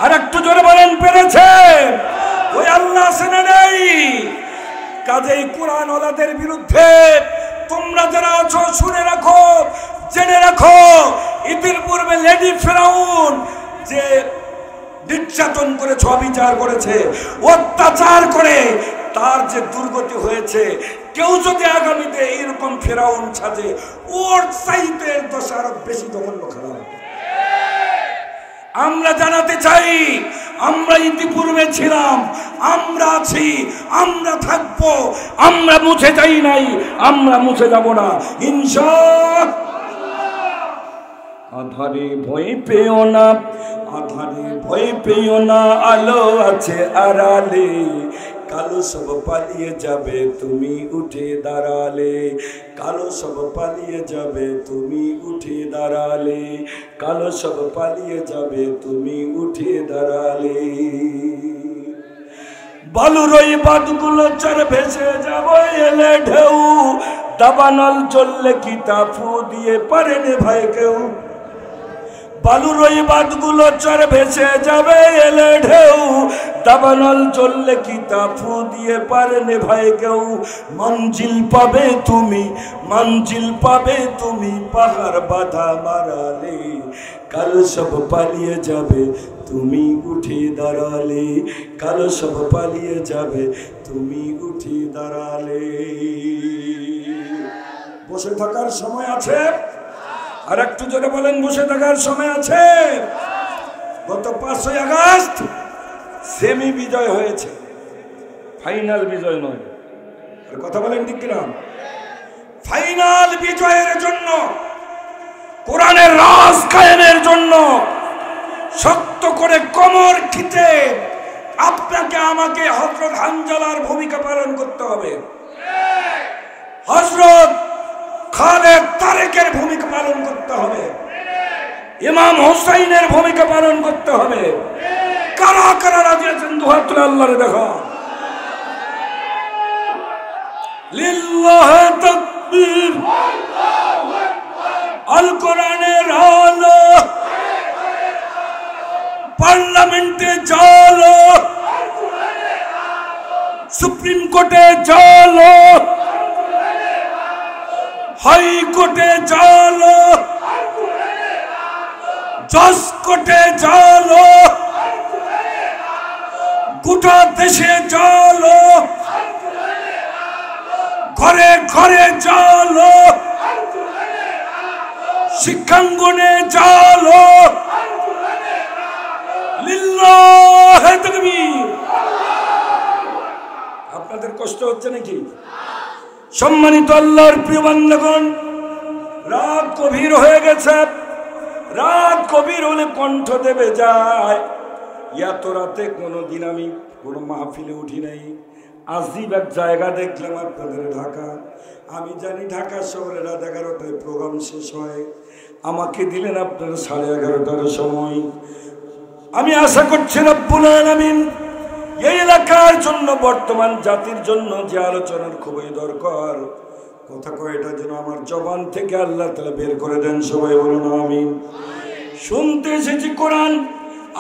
আর একটু জোরে বলেন, পেরেছে? ওই আল্লাহ আছে না নেই? কাজেই কোরআন ওয়ালাদের বিরুদ্ধে তোমরা যারা আছো শুনে রাখো, জেনে রাখো, ইতিপূর্বে লেডি ফেরাউন যে নির্যাতন করেছে, অবিচার করেছে, অত্যাচার করে তার যে দুর্গতি হয়েছে, কেউ যদি আগামীতে এইরকম ফেরাউন সাজে, ওর চাইতে দশা আরো বেশি জঘন্য খারাপ। আমরা জানাতে চাই, আমরা ইতিপূর্বে ছিলাম, আমরা আছি, আমরা থাকবো, আমরা মুছে যাই নাই, আমরা মুছে যাব না ইনশাআল্লাহ। আধারে ভয় পেও না, আধারে ভয় পেও না, আলো আছে আড়ালে, কালো সব পালিয়ে যাবে তুমি উঠে দাঁড়ালে, কালো সব পালিয়ে যাবে তুমি উঠে দাঁড়ালে, কালো সব পালিয়ে যাবে তুমি উঠে দাঁড়ালে। বালুর ওই বাঁধগুলো চর ভেসে যাবো এলে ঢেউ, দাবানল চললে কি তা ফু দিয়ে পারেনি ভাই কেউ। বালুর ওই বাঁধগুলো চর ভেসে যাবে এলে ঢেউ, দাবানল চললে কি তা ফু দিয়ে পারেনি ভাই কেউ। মঞ্জিল পাবে তুমি, মঞ্জিল পাবে তুমি, পাহাড় বাধা মারালে, কালো সব পালিয়ে যাবে তুমি উঠে দাঁড়ালে, কালো সব পালিয়ে যাবে তুমি উঠে দাঁড়ালে। বসে থাকার সময় আছে? আর একটু জোরে বলেন, বসে থাকার সময় আছে? গত 5ই আগস্ট সেমি বিজয় হয়েছে, ফাইনাল বিজয় নয়। আর কথা বলেন ঠিক কিনা? ফাইনাল বিজয়ের জন্য, কোরআনের রাজ কায়েমের জন্য শক্ত করে কোমর খিচে আপনাকে আমাকে হযরত হানজালার ভূমিকা পালন করতে হবে, হযরত খালেদ তারেকের ভূমিকা পালন করতে হবে, ইমাম হুসাইনের ভূমিকা পালন করতে হবে। কারা কারা রাজি আছেন? দুহাত তুলে আল্লাহরে দেখা। লিল্লাহি তাকবীর, আল কোরআনের আলো, পার্লামেন্টে চলো, সুপ্রিম কোর্টে চলো, হাইকোর্টে চলো, জজ কোর্টে চলো, গোটা দেশে চলো, ঘরে ঘরে চলো, শিক্ষাঙ্গনে চলো। লিল্লাহি তাকবীর। আপনাদের কষ্ট হচ্ছে নাকি? সম্মানিত আল্লাহর প্রিয় বান্দাগণ, রাত গভীর হয়ে গেছে। রাত গভীর হলে কণ্ঠ দেবে যায়। এত রাতে কোনোদিন আমি কোনো মাহফিলে উঠি নাই, আজীব এক জায়গা দেখলাম আপনাদের ঢাকা। আমি জানি ঢাকা শহরে রাত 11টায় প্রোগ্রাম শেষ হয়, আমাকে দিলেন আপনার 11:30টার সময়। আমি আশা করছি রব্বুল আলামিন এই এলাকার জন্য, বর্তমান জাতির জন্য যে আলোচনার খুবই দরকার, কথা কয়টা যেন আমার জবান থেকে আল্লাহ তাআলা বের করে দেন। সবাই বলুন আমিন। শুনতে এসেছি কোরআন।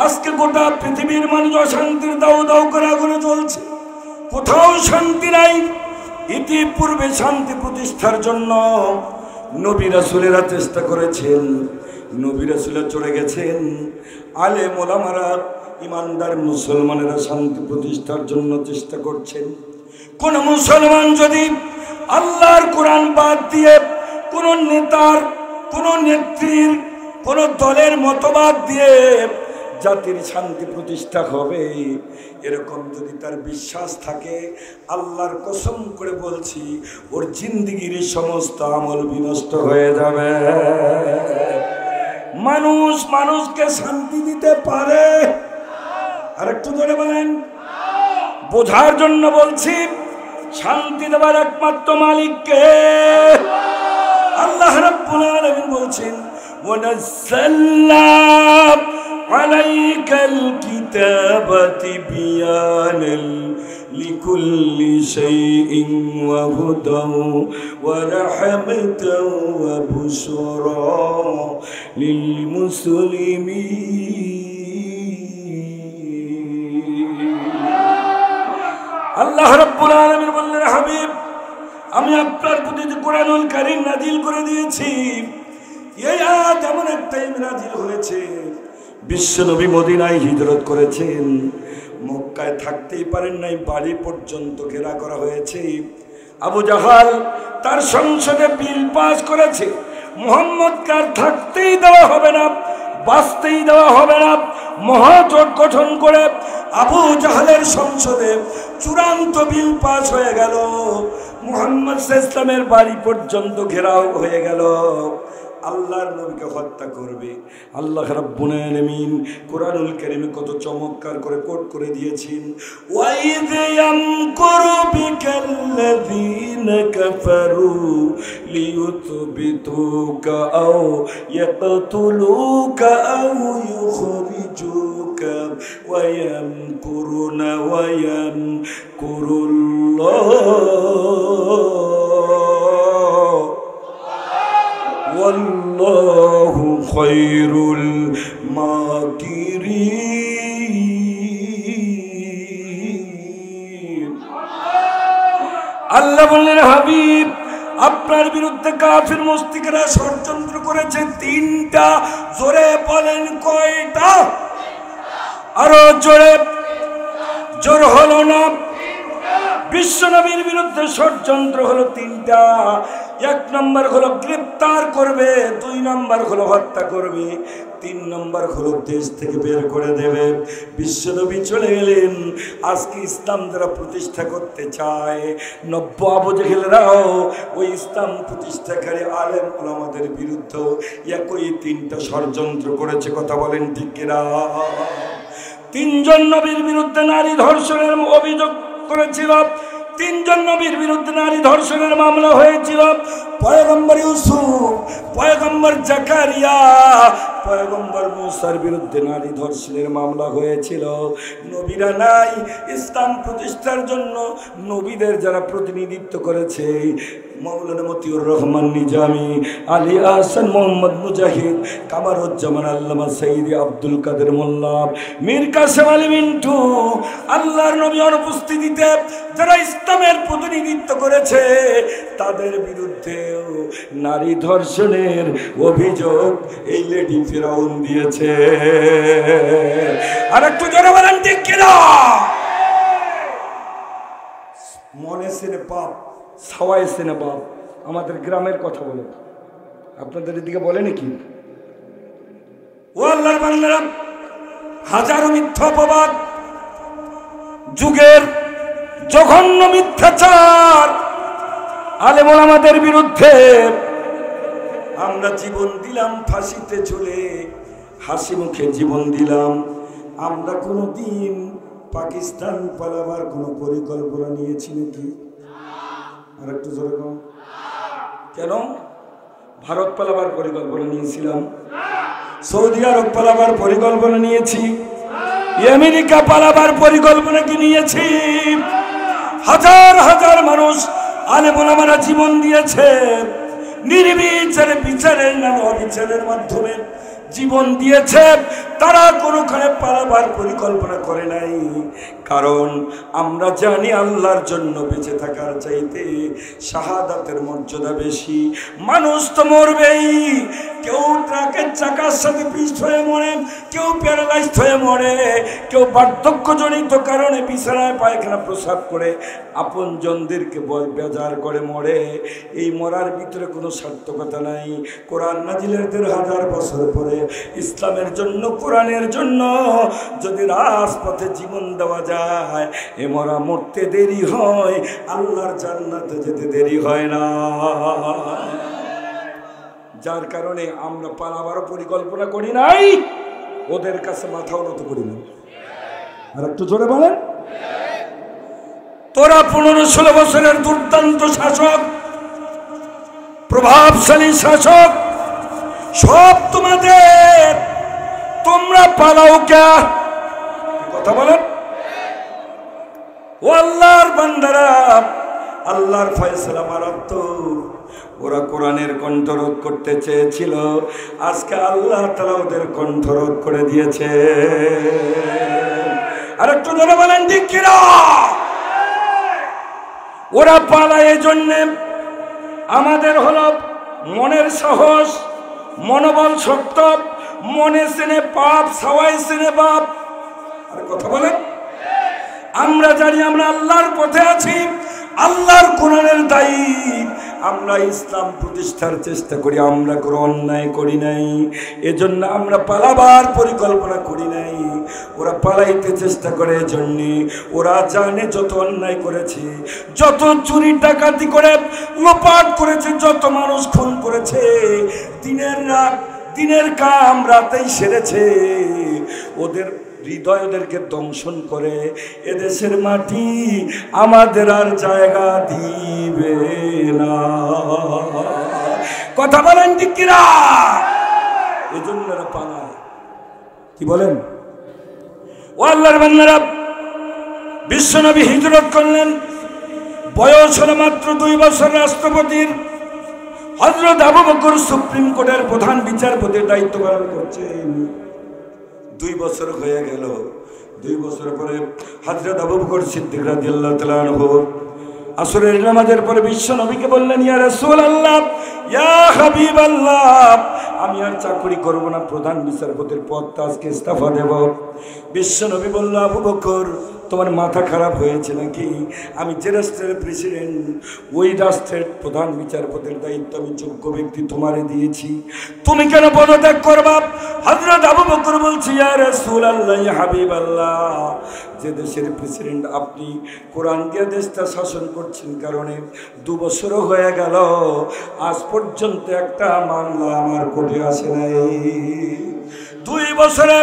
আজকে গোটা পৃথিবীর মানুষ অশান্তির দাউ দাউ করে আগুনে চলছে, কোথাও শান্তি নাই। ইতিপূর্বে শান্তি প্রতিষ্ঠার জন্য নবী রাসূলেরা চেষ্টা করেছেন, নবী রাসূলরা চলে গেছেন, আলেম ওলামারা, ইমানদার মুসলমানেরা শান্তি প্রতিষ্ঠার জন্য চেষ্টা করছেন। কোন মুসলমান যদি আল্লাহর কোরআন বাদ দিয়ে কোন নেতার, কোন নেত্রীর, কোন দলের মতবাদ দিয়ে জাতির শান্তি প্রতিষ্ঠা হবে, এরকম যদি তার বিশ্বাস থাকে, আল্লাহর কসম করে বলছি ওর জিন্দেগির সমস্ত আমল বিনষ্ট হয়ে যাবে। মানুষ মানুষকে শান্তি দিতে পারে? আর একটু ধরে বলেন, বোঝার জন্য বলছি। শান্তি দেওয়ার একমাত্র মালিককে আল্লাহ রাব্বুল আলামিন বলছেন, ওয়ানাজ্জালনা আলাইকাল কিতাবা তিবয়ানাল লিকুল্লি শাইইন ওয়া হুদাও ওয়া রাহমাতাও ওয়া বুশরা লিল মুসলিমিন। আল্লাহ রাব্বুল আলামিন বললেন, হাবিব, আমি আপনার প্রতি কোরআনুল কারীম নাজিল করে দিয়েছি। এই আয়াত এমন এক টাইমে নাজিল হয়েছে, বিশ্বনবী মদিনায় হিজরত করেছেন, মক্কায় থাকতেই পারেন নাই, বাড়ি পর্যন্ত ঘেরা করা হয়েছে। আবু জাহাল তার সংসদে বিল পাস করেছে, মুহাম্মদকে আর থাকতেই দেওয়া হবে না, বাঁচতেই দেওয়া হবে না। মহাজোট গঠন করে আবু জাহালের সংসদে চূড়ান্ত বিল পাস হয়ে গেল, মুহাম্মদ সাল্লাল্লাহু আলাইহি ওয়াসাল্লামের বাড়ি পর্যন্ত ঘেরাও হয়ে গেল। আল্লাহর নবীকে হত্যা করবে। আল্লাহ রাব্বুল আলামিন কোরআনুল কারীমে কত চমৎকার করে কোট করে দিয়েছেন, ওয়াইদ ইয়ামকুরু বিকাল্লাযীনা কাফারু লিয়ুতবিতুকা আও ইয়াকতুলুকা আও ইউখরিজুকা ওয়া ইয়ামকুরুনা ওয়া ইয়ামকুরুল্লাহ ওয়াল্লাহু খায়রুল মাকিরিন। আল্লাহ বললেন, হাবিব, আপনার বিরুদ্ধে কাফির মুশরিকরা ষড়যন্ত্র করেছে তিনটা। জোরে বলেন কয়টা? আরো জোরে। জোর হলো না। বিশ্বনবীর বিরুদ্ধে ষড়যন্ত্র হলো তিনটা। এক নম্বর হলো গ্রেফতার করবে, দুই নম্বর হলো হত্যা করবে, তিন নম্বর হলো দেশ থেকে বের করে দেবে। বিশ্বনবী চলে গেলেন। আজকে ইসলাম যারা প্রতিষ্ঠা করতে চায়, নব্য আবু জেহেলরাও ওই ইসলাম প্রতিষ্ঠাকারী আলেম ওলামাদের বিরুদ্ধে একই তিনটা ষড়যন্ত্র করেছে। কথা বলেন ঠিক কিনা? তিনজন নবীর বিরুদ্ধে নারী ধর্ষণের অভিযোগ করেছিল, তিনজন নবীর বিরুদ্ধে নারী ধর্ষণের মামলা হয়েছিল। পয়গম্বর ইউসুফ, পয়গম্বর জাকারিয়া, পয়গম্বর মুসার বিরুদ্ধে নারী ধর্ষণের মামলা হয়েছিল। নবীরা নাই, ইসলাম প্রতিষ্ঠার জন্য নবীদের যারা প্রতিনিধিত্ব করেছে, মৌলানা মতিউর রহমান নিজামী, আলী আহসান মোহাম্মদ মুজাহিদ, কামারুজ্জামান আল্লামা সঈদ আব্দুল কাদের মোল্লা, মীর কাসেম আলী মিন্টু, আল্লাহর নবী অনুপস্থিতিতে যারা ইসলামের প্রতিনিধিত্ব করেছে, তাদের বিরুদ্ধে নারী ধর্ষণের অভিযোগ এই লেডি ফিরাউন দিয়েছে। আর একটু জোরে বলেন ঠিক কিনা? মনে সিনে পাপ, সবাই সিনে বাপ। আমাদের গ্রামের কথা বলে, আপনাদের এদিকে বলে নাকি? ও আল্লাহর বান্দারা, হাজারো মিথ্যা অপবাদ, যুগের জঘন্য মিথ্যাচার আলেম ওলামাদের বিরুদ্ধে। আমরা জীবন দিলাম ফাঁসিতে ঝুলে, হাসি মুখে জীবন দিলাম। আমরা কোনোদিন পাকিস্তান পালাবার কোনো পরিকল্পনা নিয়েছি নাকি? আর একটু জোরে কম। কেন? ভারত পালাবার পরিকল্পনা নিয়েছিলাম, সৌদি আরব পালাবার পরিকল্পনা নিয়েছি, আমেরিকা পালাবার পরিকল্পনা কি নিয়েছি? হাজার হাজার মানুষ আলেম ওলামারা জীবন দিয়েছে, নির্বিচারে বিচারের নামে অবিচারের মাধ্যমে জীবন দিয়েছে, তারা কোনোখানে পালাবার পরিকল্পনা করে নাই। কারণ আমরা জানি আল্লাহর জন্য বেঁচে থাকার চাইতে শাহাদাতের মর্যাদা বেশি। মানুষ তো মরবেই, কেউ ট্রাকের চাকার সাথে পিষ্ট হয়ে মরে, কেউ প্যারালাইজড হয়ে মরে, কেউ বার্ধক্যজনিত কারণে বিছানায় পায়খানা প্রস্রাব করে আপন জনদেরকে বেজার করে মরে। এই মরার ভিতরে কোনো সার্থকতা নাই। কোরআন নাজিলের ১,৫০০ বছর পরে ইসলামের জন্য, কোরআনের জন্য যদি রাজপথে জীবন দেওয়া যায়, এ মরা মরতে দেরি হয়, আল্লাহর জান্নাতে যেতে দেরি হয় না। যার কারণে আমরা পালাবার পরিকল্পনা করি নাই, ওদের কাছে মাথা উন্নত করি না। আর একটু জোরে বলেন। তোরা ১৫-১৬ বছরের দুর্দান্ত শাসক, প্রভাবশালী শাসক, সব তোমাদের, তোমরা পালাও কে? কথা বলেন। ও আল্লাহর বান্দারা, আল্লাহর ফয়সালা মারাত্মক। ওরা কোরআনের কণ্ঠরোধ করতে চেয়েছিল, আজকে আল্লাহ তাআলা ওদের কণ্ঠরোধ করে দিয়েছে। আর একটু ধরে বলেন ঠিক কিনা? ওরা পালায় এই জন্যে আমাদের হলো মনের সাহস, মনোবল শক্ত, মনে চেনে পাপ, সবাই চেনে পাপ। আর কথা বলেন। আমরা জানি আমরা আল্লাহর পথে আছি, আল্লাহর কোরআনের দায়ী, আমরা ইসলাম প্রতিষ্ঠার চেষ্টা করি, আমরা কোনো অন্যায় করি নাই, এজন্য আমরা পালাবার পরিকল্পনা করি নাই। ওরা পালাইতে চেষ্টা করে এজন্য, ওরা জানে যত অন্যায় করেছে, যত চুরি ডাকাতি করে লোপাট করেছে, যত মানুষ খুন করেছে, দিনের কাম রাতেই সেরেছে। ওদের হৃদয় ওদেরকে দংশন করে, এদেশের মাটি আমাদের আর জায়গা দিবে না। কথা বলেন ঠিক কিনা? এজন্য পালায়। কি বলেন? ও আল্লাহর বান্দারা, বিশ্বনবী হিজরত করলেন, বয়স হলো মাত্র 2 বছর। রাষ্ট্রপতির হযরত আবু বকর সুপ্রিম কোর্টের প্রধান বিচারপতির দায়িত্ব পালন করছেন। 2 বছর হয়ে গেল। 2 বছর পরে হযরত আবু বকর সিদ্দিক রাদিয়াল্লাহু তাআলা আনহু আসরের নামাজের পরে বিশ্ব নবীকে বললেন, ইয়া রাসূলুল্লাহ, ইয়া হাবিবাল্লাহ, আমি আর চাকরি করব না, প্রধান বিচারপতির পদটা আজকে ইস্তফা দেব। বিশ্ব নবী বলল, আবু বকর, তোমার মাথা খারাপ হয়েছে নাকি? আমি যে রাষ্ট্রের প্রেসিডেন্ট, ওই রাষ্ট্রের প্রধান বিচারপতির দায়িত্ব আমি যোগ্য ব্যক্তি তোমারে দিয়েছি, তুমি কেন পদত্যাগ করবা? হযরত আবু বকর বলছে, ইয়া রাসূলুল্লাহ, ইয়া হাবিবাল্লাহ, যে দেশের প্রেসিডেন্ট আপনি, কোরআন দিয়ে দেশটা শাসন করছেন কারণে 2 বছরও হয়ে গেল, আজ পর্যন্ত একটা মামলা আমার কোর্টে আসে নাই। 2 বছরে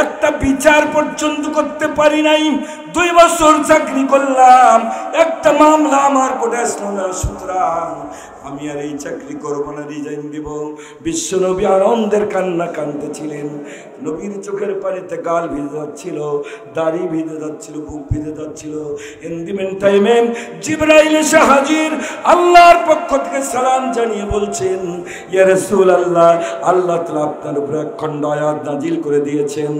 একটা বিচার পর্যন্ত করতে পারি নাই। 2 বছর চাকরি করলাম, একটা মামলা আমার কোর্টে আসলো না। সুতরাং আমি আর এই চাকরি করবো না, রিজাইন দিব। বিশ্ব নবী আনন্দের কান্না কাঁদতেছিলেন। নবীর চোখের পানিতে গাল ভিজে যাচ্ছিল, দাড়ি ভিজে যাচ্ছিল, বুক ভিজে যাচ্ছিল। ইন দি মিন টাইমে জিবরাইল এসে হাজির, আল্লাহর পক্ষ থেকে সালাম জানিয়ে বলছেন, ইয়া রাসূলুল্লাহ, আল্লাহ তাআলা আপনার উপর এক খণ্ড আয়াত নাজিল করে দিয়েছেন।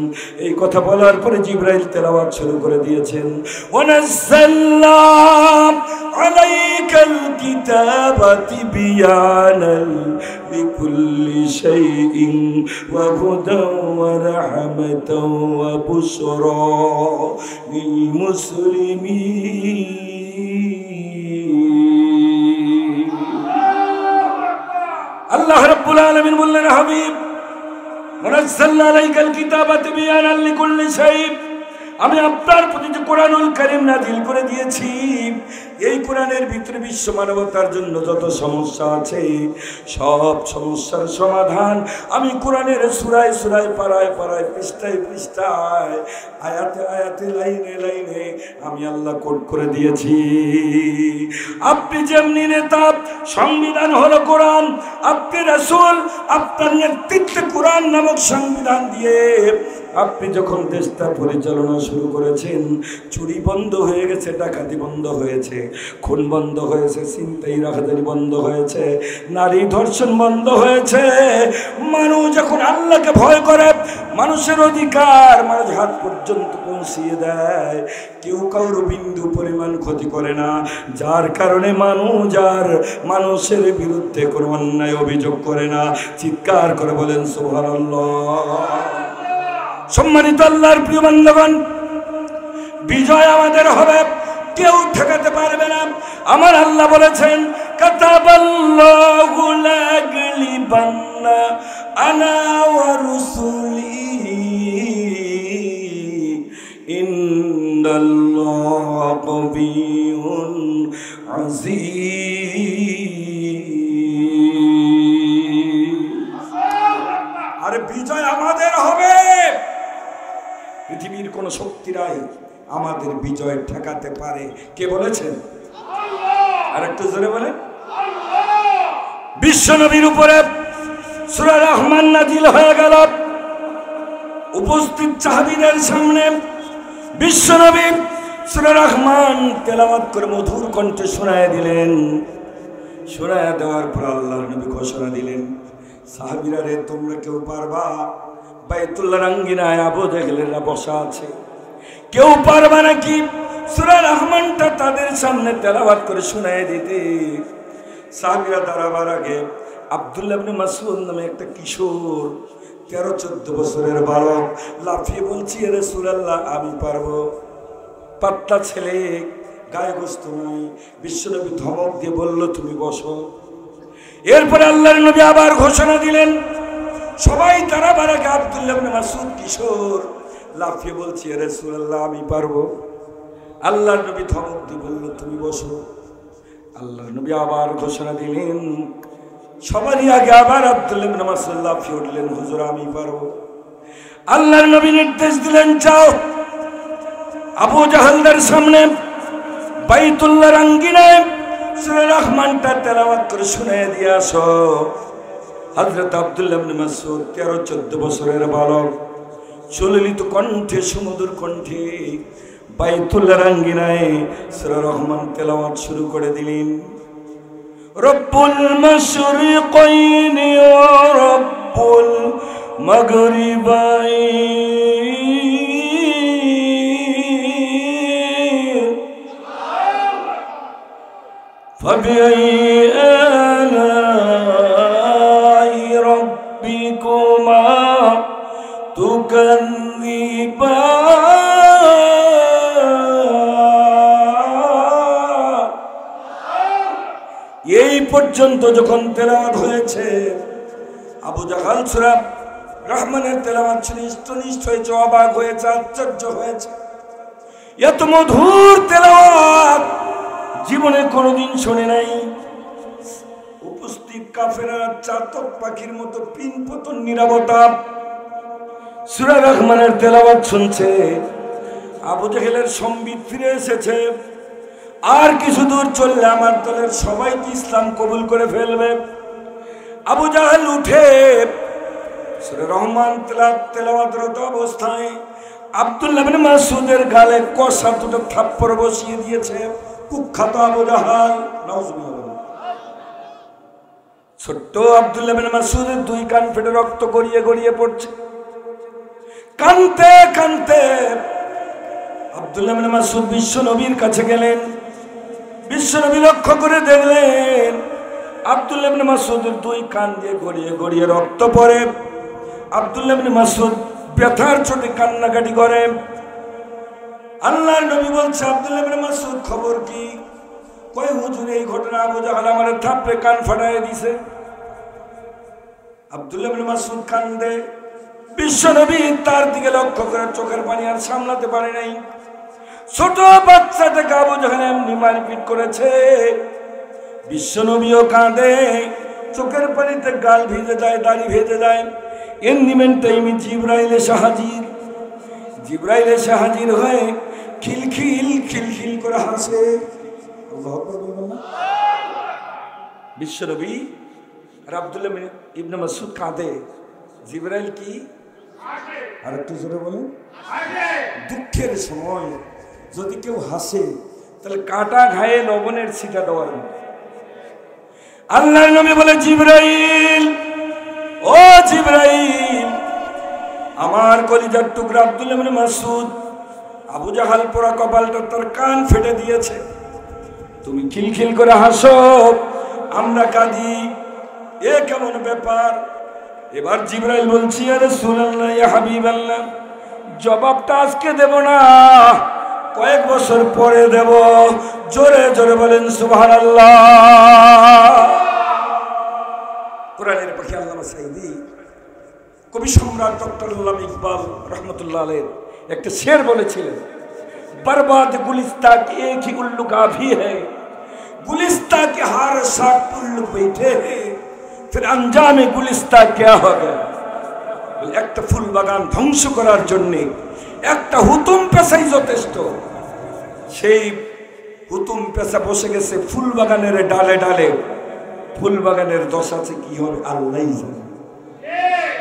এই কথা বলার পরে জিবরাইল তেলাওয়াত শুরু করে দিয়েছেন, ওয়ানাজ্জালনা আলাইকাল কিতাবা তিবয়ানাল লিকুল্লি শাইইন ওয়া হুদাও ওয়া রাহমাতাও ওয়া বুশরা লিল মুসলিমিন। আল্লাহ রাব্বুল আলামিন বললেন, হাবিব, ওয়ানাজ্জালনা আলাইকাল কিতাবা তিবয়ানাল লিকুল্লি শাইইন, আমি আপনার প্রতি যে কোরআনুল কারীম নাযিল করে দিয়েছি, এই কোরআনের ভিতরে বিশ্ব মানবতার জন্য যত সমস্যা আছে সব সমস্যার সমাধান আমি কোরআনের সূরায় সূরায় পারায় পারায় পৃষ্ঠায় পৃষ্ঠায় আয়াতে আয়াতে লাইনে লাইনে আমি আল্লাহ কোট করে দিয়েছি। আপনি যেমনি নেতা, সংবিধান হলো কোরআন, আপনি রাসূল, আপনার নেতৃত্বে কোরআন নামক সংবিধান দিয়ে আপনি যখন দেশটা পরিচালনা শুরু করেছেন, চুরি বন্ধ হয়ে গেছে, ডাকাতি বন্ধ হয়েছে, খুন বন্ধ হয়েছে, ছিনতাই রাখাদারি বন্ধ হয়েছে, নারী ধর্ষণ বন্ধ হয়েছে। মানুষ যখন আল্লাহকে ভয় করে, মানুষের অধিকার মানুষ হাত পর্যন্ত পৌঁছিয়ে দেয়, কেউ কারো বিন্দু পরিমাণ ক্ষতি করে না, যার কারণে মানুষ আর মানুষের বিরুদ্ধে কোনো অন্যায় অভিযোগ করে না। চিৎকার করে বলেন সুবহানাল্লাহ। সম্মানিত আল্লাহর প্রিয় বান্দগণ, বিজয় আমাদের হবে, কেউ ঠেকাতে পারবে না। আমার আল্লাহ বলেছেন, কাতাবাল্লাহু লাগলিবান্না আনা ওয়া রুসুলি ইন্নাল্লাহা কাবিয়্যুন আযীম। আরে বিজয় আমাদের হবে, পৃথিবীর কোন শক্তি নাই আমাদের বিজয় ঠেকাতে পারে। কে বলেছেন? আর একটু জোরে বলেন। বিশ্ব নবীর উপরে সূরা রহমান নাজিল হয়ে গেল। উপস্থিত সাহাবীদের সামনে বিশ্ব নবী সূরা রহমান তেলাওয়াত করে মধুর কণ্ঠে শোনায় দিলেন। শোনায় দেওয়ার পর আল্লাহর নবী ঘোষণা দিলেন, সাহাবীরা রে, তোমরা কেউ পারবা? বাইতুল্লাহর আঙ্গিনায় আবু জেহেলেরা বসা আছে, কেউ পারবা নাকি সূরা রহমানটা তাদের সামনে তেলাওয়াত করে শোনায় দিতে? সাহাবীরা দাঁড়াবার আগে আব্দুল্লাহ ইবনে মাসউদ নামে একটা কিশোর 13-14 বছরের বালক লাফিয়ে বলছি, এ রাসূলুল্লাহ আমি পারবো। পাতলা ছেলে, গায়ে গোস্ত নাই। বিশ্বনবী ধমক দিয়ে বলল, তুমি বসো। এরপরে আল্লাহর নবী আবার ঘোষণা দিলেন, সবাই দাঁড়াবার আগে আব্দুল্লাহ ইবনে মাসউদ কিশোর লাফিয়ে বলছি, এ রাসূলুল্লাহ আমি পারবো। আল্লাহর নবী ধমক দিয়ে বলল, তুমি বসো। আল্লাহর নবী আবার ঘোষণা দিলেন, সবারই আগে আবার আব্দুল্লাহ ইবনে মাসউদ লাফিয়ে উঠলেন, হুজুর আমি পারবো। আল্লাহর নবী নির্দেশ দিলেন, যাও আবু জাহেলদের সামনে বাইতুল্লাহর আঙ্গিনায় সূরা রহমানটা তেলাওয়াত করে শুনিয়ে দিয়ে আসো। হযরত আব্দুল্লাহ ইবনে মাসউদ 13-14 বছরের বালক সুললিত কণ্ঠে, সুমধুর কণ্ঠে বাইতুল্লাহর আঙ্গিনায় সূরা রহমান তেলাওয়াত শুরু করে দিলেন। রব্বুল মাশরিকাইনি ওয়া রব্বুল মাগরিবাইন ফাবিআইয়ি আলাই রাব্বিকুমা তুকাযযিবান। এই পর্যন্ত যখন তেলাওয়াত হয়েছে, আবু জাহাল সূরা রহমানের তেলাওয়াত শুনে স্তনিষ্ঠ হয়েছে, অবাক হয়েছে, আশ্চর্য হয়েছে। এত মধুর তেলাওয়াত জীবনে কোনোদিন শুনে নাই। উপস্থিত কাফেরা চাতক পাখির মতো পিনপতন নীরবতা সূরা রহমানের তেলাওয়াত শুনছে। আবু জাহেলের সম্বিত ফিরে এসেছে, আর কিছু দূর চললে আমার দলের সবাই কি ইসলাম কবুল করে ফেলবে। আবু জাহেল উঠে সূরা রহমান তেলাওয়াতরত অবস্থায় আব্দুল্লাহ ইবনে মাসউদের গালে কষা দুটো থাপ্পড় বসিয়ে দিয়েছে। কুখ্যাত আবু জাহেল, নাউজুবিল্লাহ। ছোট্ট আব্দুল্লাহ ইবনে মাসউদের দুই কান ফেটে রক্ত গড়িয়ে গড়িয়ে পড়ছে। কানতে কানতে আব্দুল্লাহ ইবনে মাসউদ বিশ্ব নবীর কাছে গেলেন। বিশ্ব নবী লক্ষ্য করে দেখলেন আব্দুল্লাহ ইবনে মাসউদের দুই কান দিয়ে গড়িয়ে গড়িয়ে রক্ত পড়ে। আব্দুল্লাহ ইবনে মাসউদ ব্যথার চোটে কান্নাকাটি করে। আল্লাহর নবী বলছে, আব্দুল্লাহ ইবনে মাসউদ খবর কি? কই হুজুর, এই ঘটনা আবু জাহেল আমারে থাপড়ে কান ফাটায় দিছে। আব্দুল্লাহ ইবনে মাসউদ কান্দে। বিশ্ব নবী তার দিকে লক্ষ্য করে চোখের পানি আর সামলাতে পারে নাই। ছোট বাচ্চাটাকে আবু জাহেল এমনি মারপিট করেছে। বিশ্বনবীও কাঁদে, চোখের পানিতে গাল ভিজে যায়, দাড়ি ভেজে যায়। এমনি টাইমে জিবরাইল এসে হাজির। জিবরাইল এসে হাজির হয়ে খিলখিল খিলখিল করে হাসে। আল্লাহু আকবার বলবেন না? বিশ্বনবী আর আব্দুল্লাহ ইবনে মাসউদ কাঁদে, জিবরাইল কি আর একটু জোরে বলেন। দুঃখের সময় যদি কেউ হাসে তাহলে কাটা ঘায়ে লবণের ছিটা দেওয়ার মতো। আল্লাহর নবী বলে, জিবরাইল, ও জিবরাইল, আমার কলিজার টুকরা আব্দুল্লাহ ইবনে মাসউদ, আবু জাহাল পোড়া কপালটা তার কান ফেটে দিয়েছে, তুমি খিলখিল করে হাসো, আমরা কাঁদি, এ কেমন ব্যাপার? এবার জিবরাইল বলছি, ইয়া রাসূলুল্লাহ, ইয়া হাবিবাল্লাহ, জবাবটা আজকে দেব না, কয়েক বছর পরে দেব। জোরে জোরে বলেন সুবহানাল্লাহ। কোরআনের পাখি আল্লামা সাঈদী, কবি সম্রাট ডক্টর আল্লামা ইকবাল রহমতুল্লাহ আলাইহি একটা শের বলেছিলেন, बर्बाद गुलिस्ता के एक ही उल्लू काफी है, गुलिस्ता के हार साथ उल्लू बैठे हैं, फिर अंजाम गुलिस्ता क्या हो गया। একটা ফুল বাগান ধ্বংস করার জন্য একটা হুতুম পেশাই যথেষ্ট। সেই হুতুম পেশা বসে গেছে ফুল বাগানের ডালে ডালে, ফুল বাগানের দশা আছে কি হবে আল্লাহই জানে।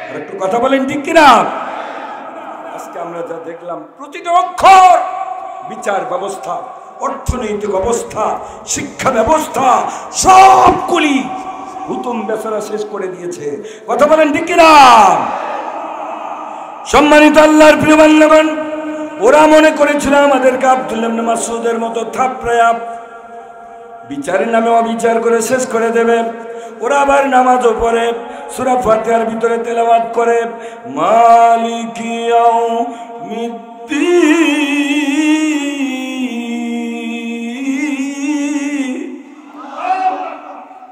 আর একটু কথা বলেন ঠিক কিনা? আজকে আমরা যা দেখলাম, প্রতিটা অক্ষর, বিচার ব্যবস্থা, অর্থনৈতিক অবস্থা, শিক্ষা ব্যবস্থা, সবগুলি হুতুম বেচারা শেষ করে দিয়েছে। কথা বলেন ঠিক কিনা? সম্মানিত আল্লাহর প্রিয় বান্দাগণ, ওরা মনে করেছিল আমাদেরকে আব্দুল্লাহ ইবনে মাসউদের মতো থাপড়ায়া বিচারের নামে অবিচার করে শেষ করে দেবে। ওরা আবার নামাজও পড়ে, সূরা ফাতিহার ভিতরে তেলাওয়াত করে, মালিকি ইয়াউমিদ্দিন।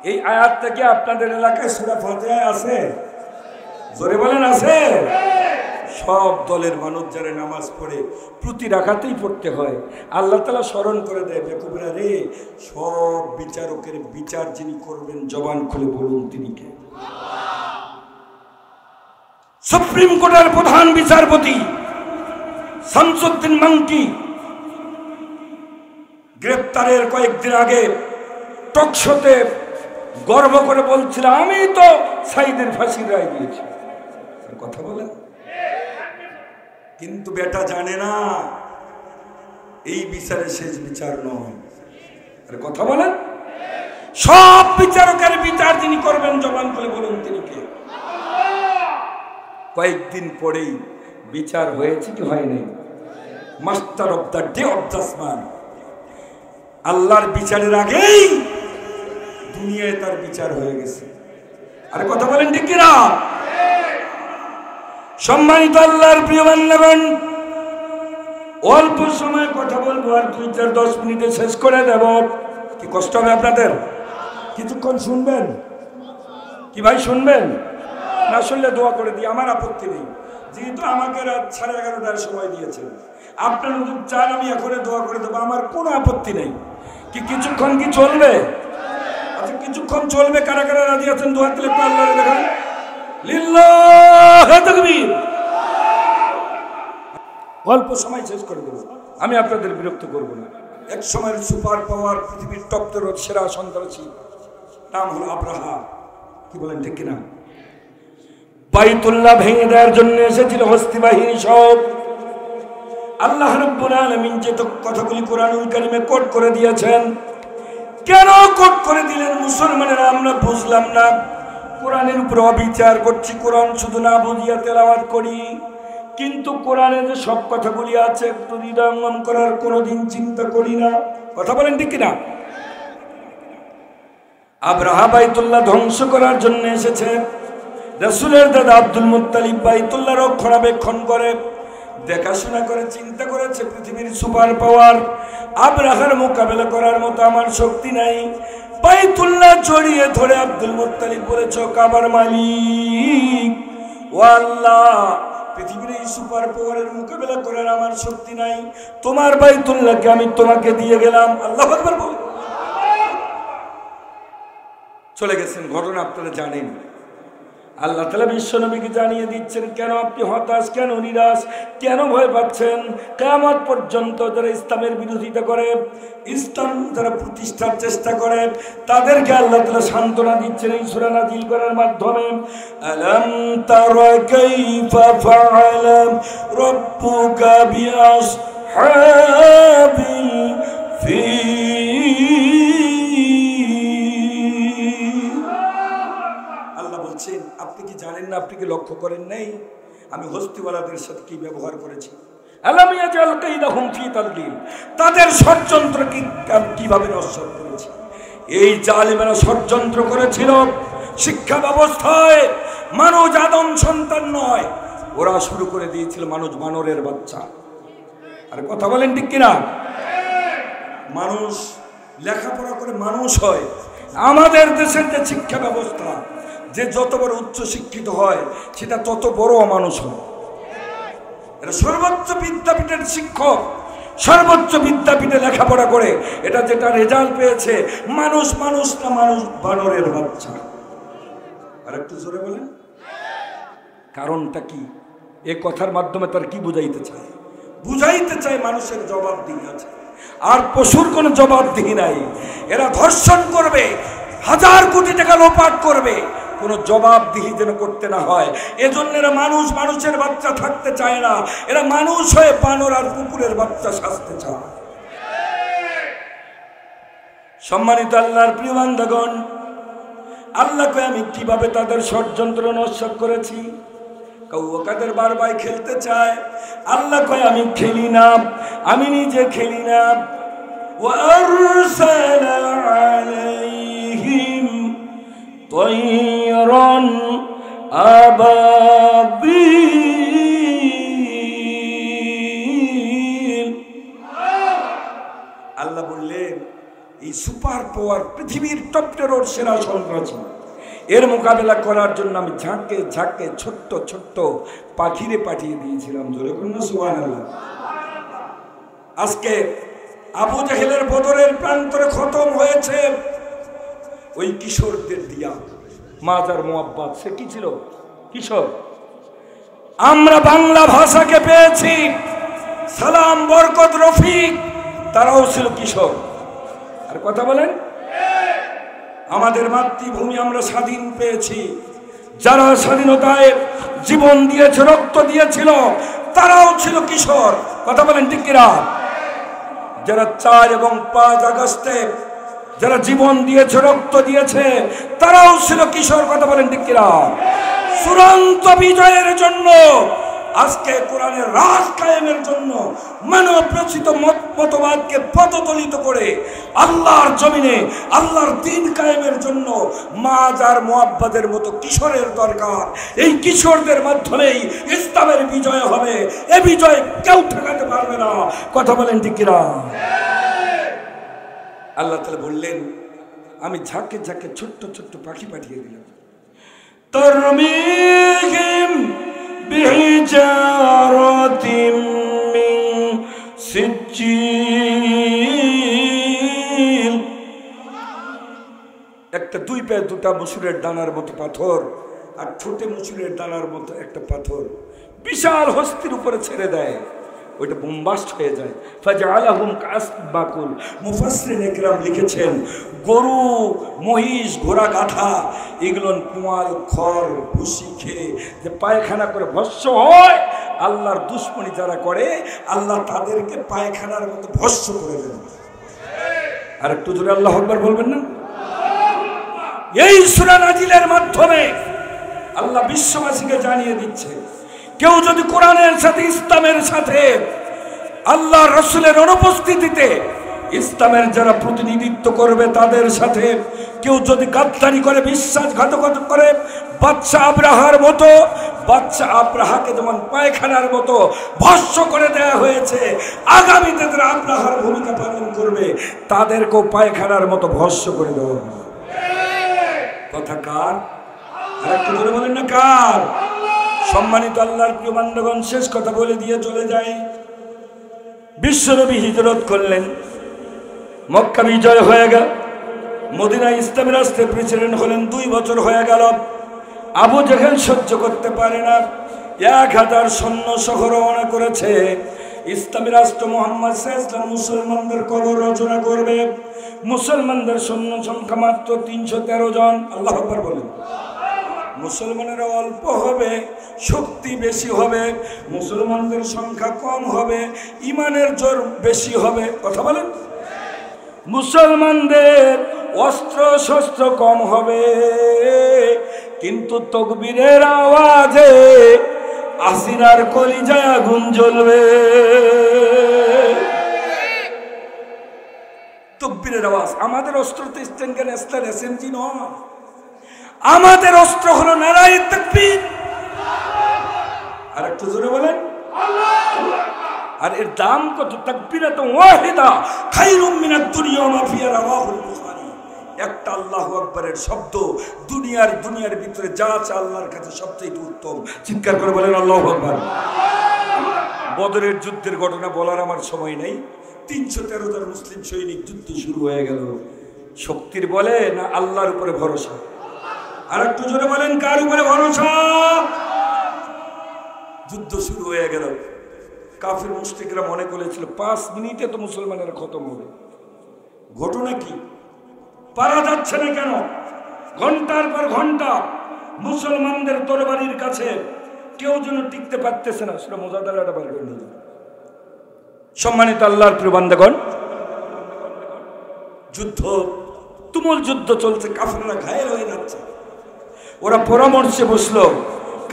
এই আয়াতটা কি আপনাদের এলাকায় সূরা ফাতিহায় আছে? জোরে বলেন আছে? সব দলের মানুষ যারা নামাজ পড়ে প্রতি রাকাতেই পড়তে হয়। আল্লাহ তাআলা স্মরণ করে দেয়, বেকুবরা রে, সব বিচারকের বিচার যিনি করবেন জবান খুলে বলুন তিনি কে? সুপ্রিম কোর্টের প্রধান বিচারপতি শামসুদ্দিন মাঙ্কি গ্রেপ্তারের কয়েকদিন আগে টকশোতে গর্ব করে বলছিল, আমি তো সাঈদের ফাঁসির রায় দিয়েছি। কথা বলেন, কিন্তু বেটা জানে না এই বিচারে শেষ বিচার নয়। আরে কথা বলেন, সব বিচারকের বিচার যিনি করবেন জবান খুলে বলুন তিনি কে? কয়েকদিন পরেই বিচার হয়েছে কি হয়নি? Master of the day of judgment, আল্লাহর বিচারের আগেই দুনিয়ায় তার বিচার হয়ে গেছে। আরে কথা বলেন ঠিক কিনা? সম্মানিত আল্লাহর প্রিয় বান্দাগণ, অল্প সময় কথা বলবো, আর 2-4-10 মিনিটে শেষ করে দেব। কি কষ্ট হবে আপনাদের? কিছুক্ষণ শুনবেন কি ভাই? শুনবেন না? শুনলে দোয়া করে দিই, আমার আপত্তি নেই। যেহেতু আমাকে রাত 11:30টার সময় দিয়েছেন, আপনারা যদি চান আমি এখনই দোয়া করে দেবো, আমার কোনো আপত্তি নেই। কি কিছুক্ষণ কি চলবে? আচ্ছা কিছুক্ষণ চলবে। কারা কারা রাজি আছেন দোয়া দিলে একটু আল্লাহরে দেখান। লিল্লাহি তাকবীর। অল্প সময় শেষ করে দেবো, আমি আপনাদের বিরক্ত করব না। এক সময়ের সুপার পাওয়ার, পৃথিবীর টপ সেরা সন্ত্রাসী, নাম হলো আব্রাহা। কি বলেন ঠিক কিনা? বাইতুল্লাহ ভেঙে দেওয়ার জন্য এসেছিল হস্তি বাহিনী সব। আল্লাহ রাব্বুল আলামিন যে কথাগুলি কোরআনুল কারীমে কোট করে দিয়েছেন, কেন কোট করে দিলেন মুসলমানেরা আমরা বুঝলাম না। কোরআনের উপর অবিচার করছি, কোরআন শুধু না বুঝিয়া তেলাওয়াত করি, কিন্তু কোরআনে যে সব কথাগুলি আছে একটু হৃদয়ঙ্গম করার কোনোদিন চিন্তা করি না। কথা বলেন ঠিক কিনা? আব্রাহা বাইতুল্লাহ ধ্বংস করার জন্য এসেছে। রাসূলের দাদা আব্দুল মুত্তালিব বাইতুল্লাহ রক্ষণাবেক্ষণ করে, দেখাশোনা করে, চিন্তা করেছে পৃথিবীর সুপার পাওয়ার, আব্রাহার মোকাবেলা করার মতো আমার শক্তি নাই। বাইতুল্লাহ জড়িয়ে ধরে আব্দুল মুত্তালিব বলেছ, কাবার মালিক ও আল্লাহ, পৃথিবীর এই সুপার পাওয়ারের মোকাবেলা করার আমার শক্তি নাই, তোমার বাইতুল্লাহকে আমি তোমাকে দিয়ে গেলাম। আল্লাহু আকবার বলে চলে গেছেন। ঘটনা আপনারা জানেন। আল্লাহ তাআলা বিশ্বনবীকে জানিয়ে দিচ্ছেন, কেন আপনি হতাশ, কেন নিরাশ, কেন ভয় পাচ্ছেন? কিয়ামত পর্যন্ত যারা ইসলামের বিরোধিতা করে, ইসলাম যারা প্রতিষ্ঠার চেষ্টা করে, তাদেরকে আল্লাহ তাআলা সান্ত্বনা দিচ্ছেন এই সূরা নাযিল করার মাধ্যমে। আলাম তারা কাইফা ফাআলা রাব্বুকা বিআসহাবিল ফিল। আপনি কি জানেন না, আপনি কি লক্ষ্য করেন নাই আমি হস্তিওয়ালাদের সাথে কি ব্যবহার করেছি? তাদের ষড়যন্ত্র কিভাবে নস্যাৎ করেছি। এই জালিমেরা ষড়যন্ত্র করেছিল শিক্ষা ব্যবস্থায় মানুষ আদম সন্তান নয়, ওরা শুরু করে দিয়েছিল মানুষ বানরের বাচ্চা। আর কথা বলেন ঠিক কিনা? মানুষ লেখাপড়া করে মানুষ হয়। আমাদের দেশের যে শিক্ষা ব্যবস্থা, যে যত বড় উচ্চ শিক্ষিত হয় সেটা তত বড় অমানুষ হয়। এটা সর্বোচ্চ বিদ্যাপীঠের শিক্ষক, সর্বোচ্চ বিদ্যাপীঠে লেখাপড়া করে এটা যেটা রেজাল্ট পেয়েছে, মানুষ মানুষ না, মানুষ বানরের বাচ্চা। আর একটু জোরে বলেন কারণটা কি? এ কথার মাধ্যমে তার কি বুঝাইতে চায়? বুঝাইতে চায় মানুষের জবাবদিহি আছে, আর পশুর কোনো জবাবদিহি নাই। এরা ধর্ষণ করবে, 1000 কোটি টাকা লোপাট করবে, কোনো জবাবদিহি যেন করতে না হয়। এজন্য এরা মানুষ মানুষের বাচ্চা থাকতে চায় না, এরা মানুষ হয়ে বানর আর কুকুরের বাচ্চা সাজতে চায়। সম্মানিত আল্লাহর প্রিয় বান্দাগণ, আল্লাহকে আমি কিভাবে তাদের ষড়যন্ত্র নস্যাৎ করেছি। কাদের বারবার খেলতে চায়, আল্লাহ কয় আমি খেলি না, আমি নিজে খেলি না। ওয়ারসালা আলাইহিম তায়রান আবাবিল। আল্লাহ বললেন এই সুপার পাওয়ার পৃথিবীর টপ টেরর সেরা সন্ত্রাসী, এর মোকাবেলা করার জন্য আমি ঝাঁকে ঝাঁকে ছোট্ট ছোট্ট পাখিরে পাঠিয়ে দিয়েছিলাম। সুবহানাল্লাহ। আজকে আবু জাহেলের বদরের প্রান্তরে খতম হয়েছে ওই কিশোরদের দিয়া। মাজার মুআব্বাদ, সে কি ছিল? কিশোর। আমরা বাংলা ভাষাকে পেয়েছি, সালাম, বরকত, রফিক, তারাও ছিল কিশোর। আর কথা বলেন, আমাদের মাতৃভূমি আমরা স্বাধীন পেয়েছি, যারা স্বাধীনতায় জীবন দিয়েছে, রক্ত দিয়েছিল, তারাও ছিল কিশোর। কথা বলেন ঠিক কিনা? যারা 4 এবং 5 আগস্টে যারা জীবন দিয়েছে, রক্ত দিয়েছে, তারাও ছিল কিশোর। কথা বলেন ঠিক কিনা? চূড়ান্ত বিজয়ের জন্য, আজকে কোরআনের রাজ কায়েমের জন্য, মানব রচিত মতবাদকে পদদলিত করে আল্লাহর জমিনে আল্লাহর দ্বীন কায়েমের জন্য মাজার মুআব্বাদের মতো কিশোরের দরকার। এই কিশোরদের মাধ্যমেই ইসলামের বিজয় হবে। এ বিজয় কেউ ঠেকাতে পারবে না। কথা বলেন ঠিক কিনা? আল্লাহ তাআলা বললেন আমি ঝাঁকে ঝাঁকে ছোট্ট ছোট্ট পাখি পাঠিয়ে দিলাম। তরমিহিম বিহিজারাতিম মিন সিজ্জিল। একটা 2 পায়ে 2টা মসুরের দানার মতো পাথর, আর ছোটে মসুরের দানার মতো একটা পাথর বিশাল হস্তির উপরে ছেড়ে দেয়, ওইটা বোমবাস্ট হয়ে যায়। ফাজআলাহুম কাসবাকুল। মুফাসসিরিন ইকরাম লিখেছেন গরু, মহিষ, ঘোড়া, গাধা এগুলো পুয়াল, খড়, ভুসি খেয়ে যে পায়খানা করে ভস্ম হয়, আল্লাহর দুশমনি যারা করে আল্লাহ তাদেরকে পায়খানার মতো ভস্ম করে দেন। আর একটু জোরে আল্লাহু আকবার বলবেন না? এই সূরা নাজিলের মাধ্যমে আল্লাহ বিশ্ববাসীকে জানিয়ে দিচ্ছে, কেউ যদি কোরআনের সাথে, ইসলামের সাথে, আল্লাহ রসুলের অনুপস্থিতিতে ইসলামের যারা প্রতিনিধিত্ব করবে তাদের সাথে কেউ যদি গাদ্দারি করে, বিশ্বাসঘাতকতা করে, বাদশা আব্রাহার মতো, বাদশা আব্রাহাকে যেমন পায়খানার মতো ভস্ম করে দেওয়া হয়েছে, আগামীতে যারা আব্রাহার ভূমিকা পালন করবে তাদেরকেও পায়খানার মতো ভস্ম করে দেওয়া হবে। কথা কার? আর একটু করে বলেন না কার? সম্মানিত আল্লাহর প্রিয় বান্দাগণ, শেষ কথা বলে দিয়ে চলে যায়। বিশ্বনবী হিজরত করলেন, মক্কা বিজয় হয়ে গেল, মদিনায় ইসলামী রাষ্ট্রের প্রেসিডেন্ট হলেন। 2 বছর হয়ে গেল। আবু জেহেল সহ্য করতে পারে না, 1000 সৈন্য সহ রওনা করেছে। ইসলামী রাষ্ট্র মুহাম্মদ সাল্লাল্লাহু আলাইহি ওয়াসাল্লাম মুসলমানদের কবর রচনা করবে। মুসলমানদের সৈন্য সংখ্যা মাত্র 313 জন। আল্লাহু আকবার বলেন। মুসলমানেরা অল্প হবে, শক্তি বেশি হবে, মুসলমানদের সংখ্যা কম হবে, ইমানের জোর বেশি হবে। কথা বলেন। মুসলমানদের অস্ত্র শস্ত্র কম হবে, কিন্তু তাকবীরের আওয়াজে আসিনার কলিজায় আগুন জ্বলবে। তাকবীরের আওয়াজ। আমাদের অস্ত্র তো স্টেনগান, এসলার, এসএমজি নয়। আমাদের অস্ত্র হলো নারায়ে তাকবীর। আর একটু জোরে বলেন আল্লাহু আকবার। আর এর দাম কত? তাকবীরাতুন ওয়াহিদা খায়রুম মিনাদ দুনিয়া ওয়া মা ফিহা, রাওয়াহুল বুখারী। একটা আল্লাহু আকবারের শব্দ দুনিয়ার ভিতরে যা আছে আল্লাহর কাছে সবচেয়ে উত্তম। চিৎকার করে বলেন আল্লাহু আকবার। বদরের যুদ্ধের ঘটনা বলার আমার সময় নেই। 313 জন মুসলিম সৈনিক, যুদ্ধ শুরু হয়ে গেল। শক্তির বলে না আল্লাহর উপরে ভরসা? আর একটু জোরে বলেন, কার উপরে ভরসা? যুদ্ধ শুরু হয়ে গেল। কাফির মুশরিকরা মনে করেছিল 5 মিনিটে তো মুসলমানেরা খতম হবে। ঘটনা কি? পারা যাচ্ছে না কেন? ঘন্টার পর ঘন্টা মুসলমানদের তরবারির কাছে কেউ যেন টিকতে পারতেছে না। সেটা মোজাদালাটা বার করে নিয়ে। সম্মানিত আল্লাহর প্রিয় বান্দাগণ, যুদ্ধ, তুমুল যুদ্ধ চলছে, কাফেররা ঘায়েল হয়ে যাচ্ছে। ওরা পরামর্শে বসলো,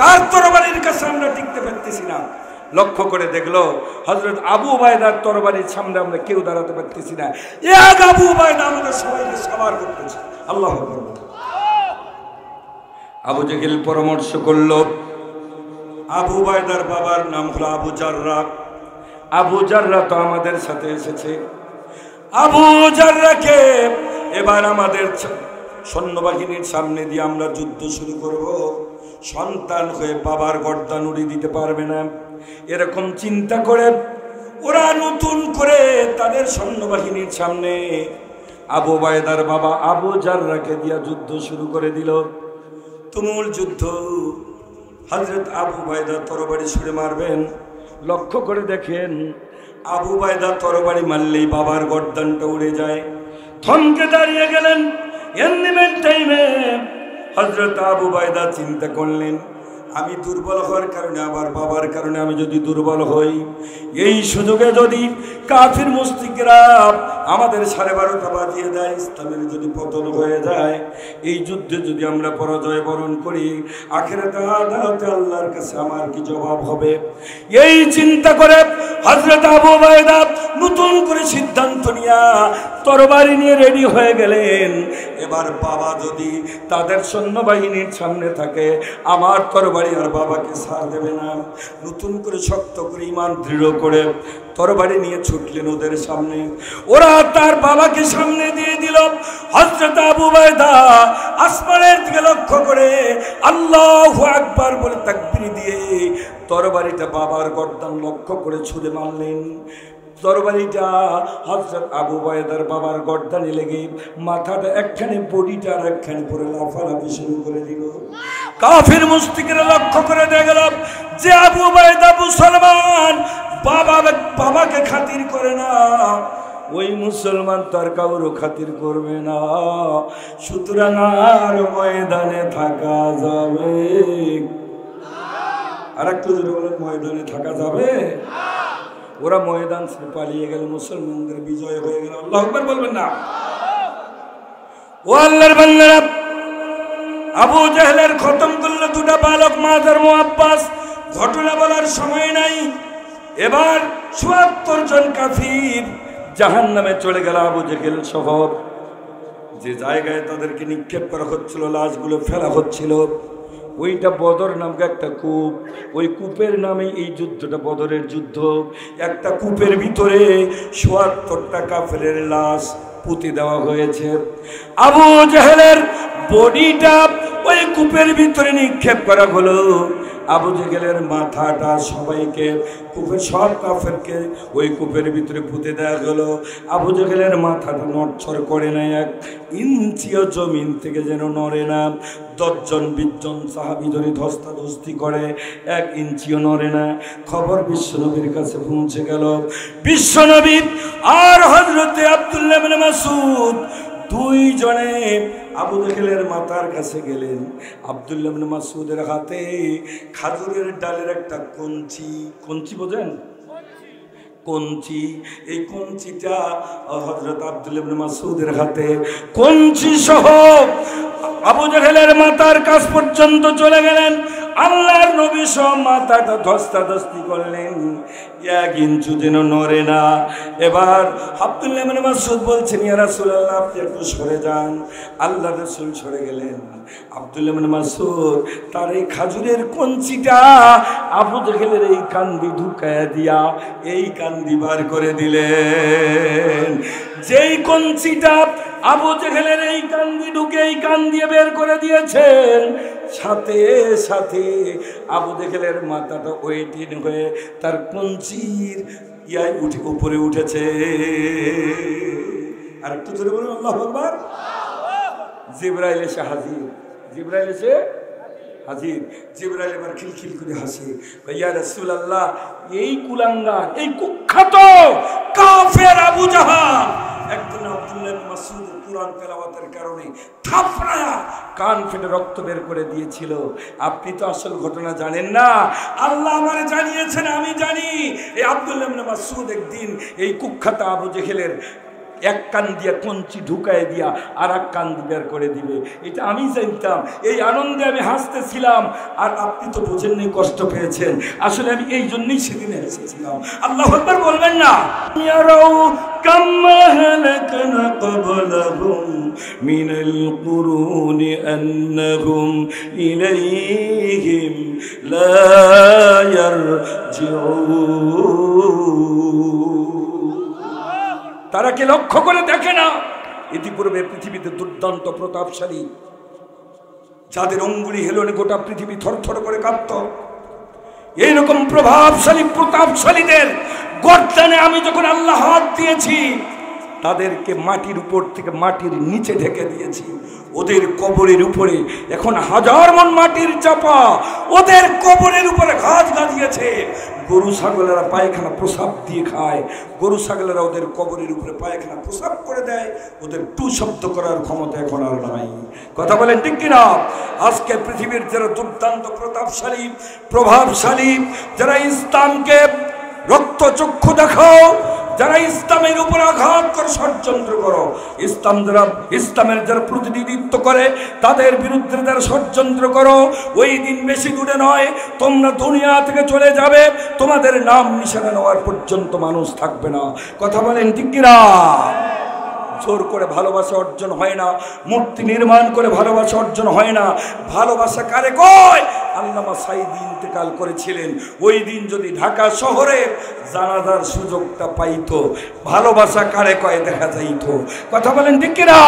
কার তরবারির কাছে আমরা টিকতে পারতেছি না। লক্ষ্য করে দেখলো হযরত আবু উবাইদার তরবারির সামনে আমরা কেউ দাঁড়াতে পারতেছি না। এক আবু উবাইদা আমাদের সবাইকে সাবার করতেছে। আল্লাহু আকবার। আবু জেহেল পরামর্শ করলো। আবু উবাইদার বাবার নাম হলো আবু জাররাহ। আবু জাররাহ তো আমাদের সাথে এসেছে। আবু জাররাহকে এবার আমাদের সৈন্যবাহিনীর সামনে দিয়ে আমরা যুদ্ধ শুরু করব। সন্তান হয়ে বাবার গর্দান উড়িয়ে দিতে পারবে না, এরকম চিন্তা করে ওরা নতুন করে তাদের সৈন্যবাহিনীর সামনে আবু উবাইদার বাবা আবু জাররাহকে দিয়া যুদ্ধ শুরু করে দিল। তুমুল যুদ্ধ। হযরত আবু উবাইদা তরবারি ছুঁড়ে মারবেন, লক্ষ্য করে দেখেন আবু উবাইদা তরবারি মারলেই বাবার গর্দানটা উড়ে যায়। থমকে দাঁড়িয়ে গেলেন। এন্ডিমেন্ট টাইমে হযরত আবু উবাইদা চিন্তা করলেন, আমি দুর্বল হওয়ার কারণে, আবার বাবার কারণে আমি যদি দুর্বল হই, এই সুযোগে যদি কাফির মুশরিকরা আমাদের 12:30 বাজিয়ে দেয়, ইসলামের যদি পতন হয়ে যায়, এই যুদ্ধে যদি আমরা পরাজয় বরণ করি, আখিরাতে আদালতে আল্লাহর কাছে আমার কি জবাব হবে? এই চিন্তা করে হযরত আবু উবাইদা নতুন করে সিদ্ধান্ত নিয়া তরবারি নিয়ে রেডি হয়ে গেলেন। এবার বাবা যদি তাদের সৈন্যবাহিনীর সামনে থাকে, আমার তরবারি আর বাবাকে ছাড় দেবে না। নতুন করে শক্ত করে ঈমান দৃঢ় করে তরবারি নিয়ে ছুটলেন ওদের সামনে। ওরা তার বাবাকে সামনে দিয়ে দিল। হযরত আবু উবাইদা আসমানের দিকে লক্ষ্য করে আল্লাহু আকবার বলে তাকবীর দিয়ে তরবারিটা বাবার গর্দান লক্ষ্য করে ছুঁড়ে মারলেন। তরবারিটা হযরত আবু উবাইদার বাবার গর্দানে লেগে মাথাটা একখানে, বডিটা আর একখানে পরে লাফালাফি শুরু করে দিল। কাফির মুশরিকরা লক্ষ্য করে দেখল যে আবু উবাইদা মুসলমান, বাবাকে খাতির করে না, ওই মুসলমান তার কাউরও খাতির করবে না, সুতরাং আর ময়দানে থাকা যাবে। আর একটু যদি বলেন, ময়দানে থাকা যাবে। ওরা ময়দান ছেড়ে পালিয়ে গেল, মুসলমানদের বিজয় হয়ে গেল। আল্লাহু আকবার বলবেন না? ও আল্লাহর বান্দারা, আবু জাহেলের খতম করলো 2টা বালক, মাজার মুআব্বাস। ঘটনা বলার সময় নাই। এবার ৭৪ জন কাফির জাহান্নামে চলে গেল আবু জাহেল সহ। যে জায়গায় তাদেরকে নিক্ষেপ করা হচ্ছিল, লাশগুলো ফেলা হচ্ছিল, ওইটা বদর নামক একটা কূপ। ওই কূপের নামে এই যুদ্ধটা বদরের যুদ্ধ। একটা কূপের ভিতরে ৭৪টা কাফেরের লাশ পুঁতে দেওয়া হয়েছে। আবু জাহেলের বডিটা ওই কূপের ভিতরে নিক্ষেপ করা হলো। আবু জেহেলের মাথাটা সবাইকে কূপের সব কাফেরকে ওই কূপের ভিতরে পুঁতে দেওয়া গেল। আবু জেহেলের মাথাটা নড়ছড় করে না, 1 ইঞ্চিও জমিন থেকে যেন নড়ে না। 10 জন 20 জন সাহাবী ধরে ধস্তাধস্তি করে, 1 ইঞ্চিও নড়ে না। খবর বিশ্বনবীর কাছে পৌঁছে গেল। বিশ্বনবী আর হযরতে আব্দুল্লাহ ইবনে মাসউদ 2 জনে আবু জেহেলের মাথার কাছে গেলেন। আব্দুল্লাহ ইবনে মাসউদের হাতে খাজুরের ডালের একটা কঞ্চি বোঝেন? কঞ্চি, এই কঞ্চিটা হযরত আব্দুল্লাহ ইবনে মাসউদের হাতে কঞ্চি সহ আবু জেহেলের মাথার কাছ পর্যন্ত চলে গেলেন। আল্লাহর নবী সব মাথাটা ধস্তাধস্তি করলেন, 1 ইঞ্চি যেন নড়ে না। এবার আব্দুল্লাহ ইবনে মাসউদ বলছেন, ইয়া রাসূলুল্লাহ আপনি একটু সরে যান। আল্লাহর রাসূল সরে গেলেন। আব্দুল্লাহ ইবনে মাসউদ তার এই খাজুরের কঞ্চিটা আবু জেহেলের এই কান্দি ঢুকায়া দিয়া এই কান্দি বার করে দিলেন। যেই কঞ্চিটা আবু জেহেলের এই কান্দি ঢুকে এই কান দিয়ে বের করে দিয়েছেন, সাথে সাথে আবু জেহেলের মাথাটা ওয়েটিং হয়ে তার কঞ্চির উপরে উঠেছে। আর একটু ধরে বলুন আল্লাহু আকবার। জিবরাইল এসে হাজির। জিবরাইল এসে হাজির। জিবরাইল এবার খিলখিল করে হাসে, ইয়া রাসূলুল্লাহ এই কুলাঙ্গার, এই কুখ্যাত কাফের আবু জাহাল একদিন আব্দুল্লাহ ইবনে মাসউদের কুরআন তেলাওয়াতের কারণে থাপড়ায়া কান ফেটে রক্ত বের করে দিয়েছিল। আপনি তো আসল ঘটনা জানেন না, আল্লাহ আমারে জানিয়েছেন, আমি জানি। এই আব্দুল্লাহ ইবনে মাসউদ একদিন এই কুখ্যাত আবু জেহেলের 1 কান দিয়ে কঞ্চি ঢুকায় দিয়া আর 1 কান বের করে দিবে, এটা আমি জানতাম। এই আনন্দে আমি হাসতেছিলাম। আর আপনি তো বোঝেননি, কষ্ট পেয়েছেন। আসলে আমি এই জন্যই সেদিনে হেসেছিলাম। আল্লাহু আকবার বলবেন না? ইয়ারাউ কাম্মা হালাকনা ক্বাবলাহুম মিনাল কুরুনি আন্নাহুম ইলাইহিম লা ইয়ারজিউন। তারা কি লক্ষ্য করে দেখে না ইতিপূর্বে পৃথিবীতে দুর্দান্ত প্রতাপশালী যাদের অঙ্গুলি হেলনে গোটা পৃথিবী থরথর করে কাঁপত, এইরকম প্রতাপশালীদের গর্দানে আমি যখন আল্লাহ হাত দিয়েছি, তাদেরকে মাটির উপর থেকে মাটির নিচে ঢেকে দিয়েছি। ওদের কবরের উপরে এখন 1000 মণ মাটির চাপা, ওদের কবরের উপরে ঘাস গাজিয়েছে। গরু ছাগলেরা পায়খানা প্রসাব দিয়ে খায়, গরু ছাগলেরা ওদের কবরের উপরে পায়খানা প্রসাব করে দেয়। ওদের টু শব্দ করার ক্ষমতা এখন আর নাই। কথা বলেন ঠিক কিনা? আজকে পৃথিবীর যারা দুর্দান্ত প্রতাপশালী প্রভাবশালী, যারা ইসলামকে রক্তচক্ষু দেখাও, যারা ইসলামের উপর আঘাত করে ষড়যন্ত্র করো, ইসলামের যারা প্রতিনিধিত্ব করে তাদের বিরুদ্ধে যারা ষড়যন্ত্র করো, ওই দিন বেশি দূরে নয়, তোমরা দুনিয়া থেকে চলে যাবে, তোমাদের নাম নিশানা নেওয়ার পর্যন্ত মানুষ থাকবে না। কথা বলেন ঠিক কিনা? জোর করে ভালোবাসা অর্জন হয় না, মূর্তি নির্মাণ করে ভালোবাসা অর্জন হয় না। ভালোবাসা কারে কয়? আল্লামা সাঈদী ইন্তেকাল করেছিলেন, ওই দিন যদি ঢাকা শহরে জানাজার সুযোগটা পাইতো, ভালোবাসা কারে কয় দেখা যাইতো। কথা বলেন ঠিক কিনা?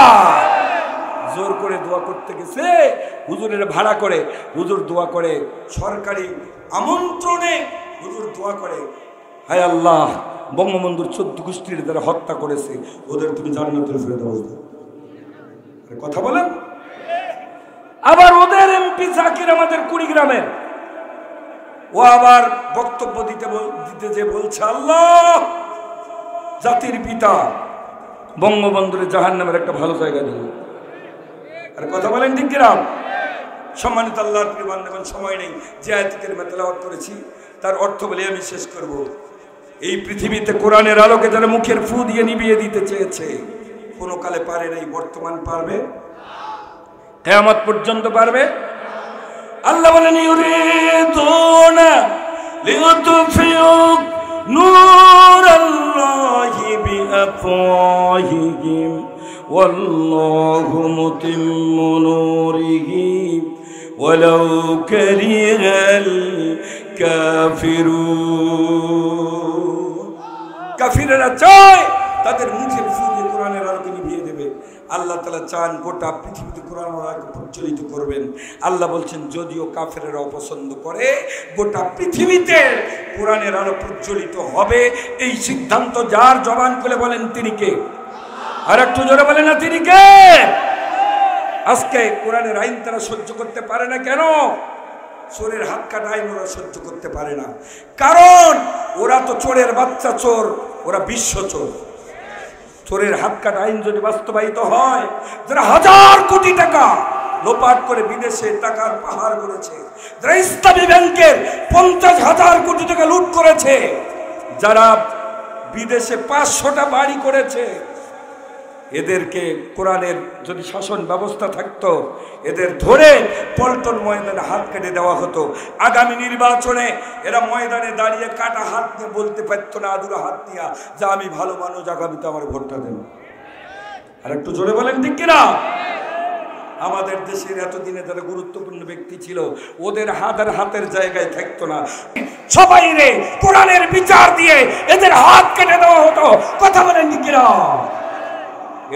জোর করে দোয়া করতে গেছে, হুজুরের ভাড়া করে হুজুর দোয়া করে, সরকারি আমন্ত্রণে হুজুর দোয়া করে, হায় আল্লাহ বঙ্গবন্ধুর 14 গোষ্ঠীর যারা হত্যা করেছে ওদের তুমি জান্নাতুল ফেরদাউস দাও। কথা বলেন। আবার ওদের এমপি জাকির আমাদের কুড়িগ্রামের, ও আবার বক্তব্য দিতে যে বলছে আল্লাহ জাতির পিতা বঙ্গবন্ধুর জাহান্নামের একটা ভালো জায়গা দিল। আর কথা বলেন ঠিক কিনা? সম্মানিত আল্লাহর প্রিয় বান্দাগণ, সময় নেই। যে আয়াত কারিমা তেলাওয়াত করেছি তার অর্থ বলে আমি শেষ করব। এই পৃথিবীতে কোরআনের আলোকে যারা মুখের ফু দিয়ে নিভিয়ে দিতে চেয়েছে, কোনো কালে পারে নাই, বর্তমান পারবে, কিয়ামত পর্যন্ত পারবে। আল্লাহ বলেন ইউরিদুনা লিইউতফিউ নূরাল্লাহি বিআফওয়াহিহিম ওয়াল্লাহু মুতিম্মু নূরিহি ওয়ালাউ কারিহাল কাফিরুন। কাফিররা চায় তাদের মুখের ফু দিয়ে কোরআনের আলোকে নিভিয়ে দেবে। আল্লাহ তাআলা চান গোটা পৃথিবীতে কোরআন প্রচলিত করবেন। আল্লাহ বলছেন যদিও কাফেররা অপছন্দ করে, গোটা পৃথিবীতে কোরআনের আলো প্রচলিত হবে। এই সিদ্ধান্ত যার, জবান খুলে বলেন তিনি কে? আর একটু জোরে বলেন না তিনি কে? আজকে কোরআনের আইন তারা সহ্য করতে পারে না কেন? চোরের হাত কাটা আইন ওরা সহ্য করতে পারে না, কারণ ওরা তো চোরের বাচ্চা চোর, ওরা বিশ্ব চোর। চোরের হাত কাটা আইন যদি বাস্তবায়িত হয়, যারা হাজার কোটি টাকা লোপাট করে বিদেশে টাকার পাহাড় করেছে, যারা ইসলামী ব্যাংকের 50,000 কোটি টাকা লুট করেছে, যারা বিদেশে 500টা বাড়ি করেছে, এদেরকে কোরআনের যদি শাসন ব্যবস্থা থাকতো, এদের ধরে পল্টন ময়দানে হাত কেটে দেওয়া হতো। আগামী নির্বাচনে এরা ময়দানে দাঁড়িয়ে কাটা হাত নিয়ে বলতে পারতো না, আদুরা হাত দিয়া, যা আমি ভালো মানুষ, আগামীতে আমার ভোটটা দেব। আর একটু জোরে বলেন ঠিক কিনা? আমাদের দেশের এতদিনে যারা গুরুত্বপূর্ণ ব্যক্তি ছিল, ওদের হাতের জায়গায় থাকতো না, সবাই রে কোরআনের বিচার দিয়ে এদের হাত কেটে দেওয়া হতো। কথা বলেন ঠিক কিনা?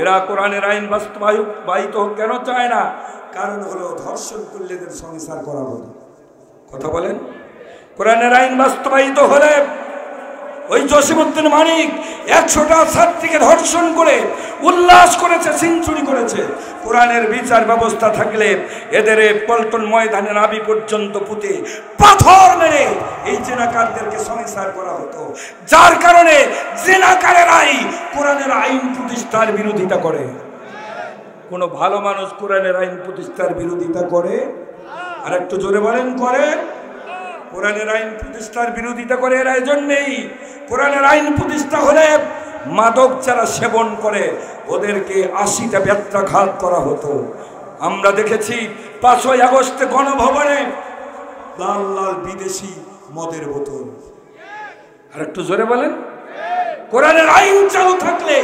এরা কোরআনের আইন বাস্তবায়িত কেন চায় না? কারণ হলো ধর্ষণ করলে এদের সংসার করা হতো। কথা বলেন। কোরআনের আইন বাস্তবায়িত হলে ওই জসিমউদ্দিন মানিক 100টা ছাত্রীকে ধর্ষণ করে উল্লাস করেছে, সেঞ্চুরি করেছে। কোরআনের বিচার ব্যবস্থা থাকলে এদের পল্টন ময়দানে নাভি পর্যন্ত পুঁতে পাথর মেরে এই জেনাকারদেরকে সংসার করা হতো। যার কারণে জেনাকারেরাই কোরআনের আইন প্রতিষ্ঠার বিরোধিতা করে। কোন ভালো মানুষ কোরআনের আইন প্রতিষ্ঠার বিরোধিতা করে? আর একটু জোরে বলেন করে? কোরআনের আইন প্রতিষ্ঠার বিরোধিতা করে এরা এজন্যই। কোরআনের আইন প্রতিষ্ঠা হলে মাদক যারা সেবন করে ওদেরকে 80টা ব্যত্রাঘাত করা হতো। আমরা দেখেছি 5ই আগস্টে গণভবনে লাল লাল বিদেশি মদের বোতল। আর একটু জোরে বলেন। কোরআনের আইন চালু থাকলে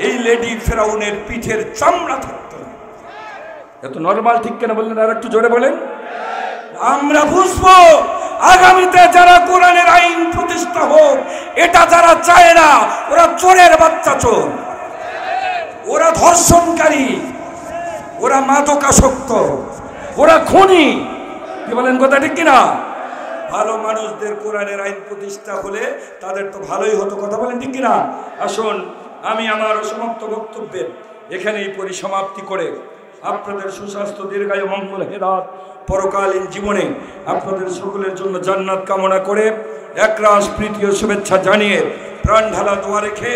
এই লেডি ফেরাউনের পিঠের চামড়া থাকতো না। এত নরমাল ঠিক কেন বললেন? আর একটু জোরে বলেন। আমরা বুঝবো আগামীতে যারা কোরআনের আইন প্রতিষ্ঠা হোক, এটা যারা চায় না, ওরা চোরের বাচ্চা চোর, ওরা ধর্ষণকারী, ওরা মাদকাসক্ত, ওরা খুনি। কি বলেন কথা ঠিক কিনা? ভালো মানুষদের কোরআনের আইন প্রতিষ্ঠা হলে তাদের তো ভালোই হতো। কথা বলেন ঠিক কিনা? আসুন আমি আমার অসমাপ্ত বক্তব্যের এখানেই পরিসমাপ্তি করে আপনাদের সুস্বাস্থ্য, দীর্ঘায়ু, মঙ্গল, হেদায়েত, পরকালীন জীবনে আপনাদের সকলের জন্য জান্নাত কামনা করে একরাশ প্রীতি ও শুভেচ্ছা জানিয়ে প্রাণ ঢালা দোয়া রেখে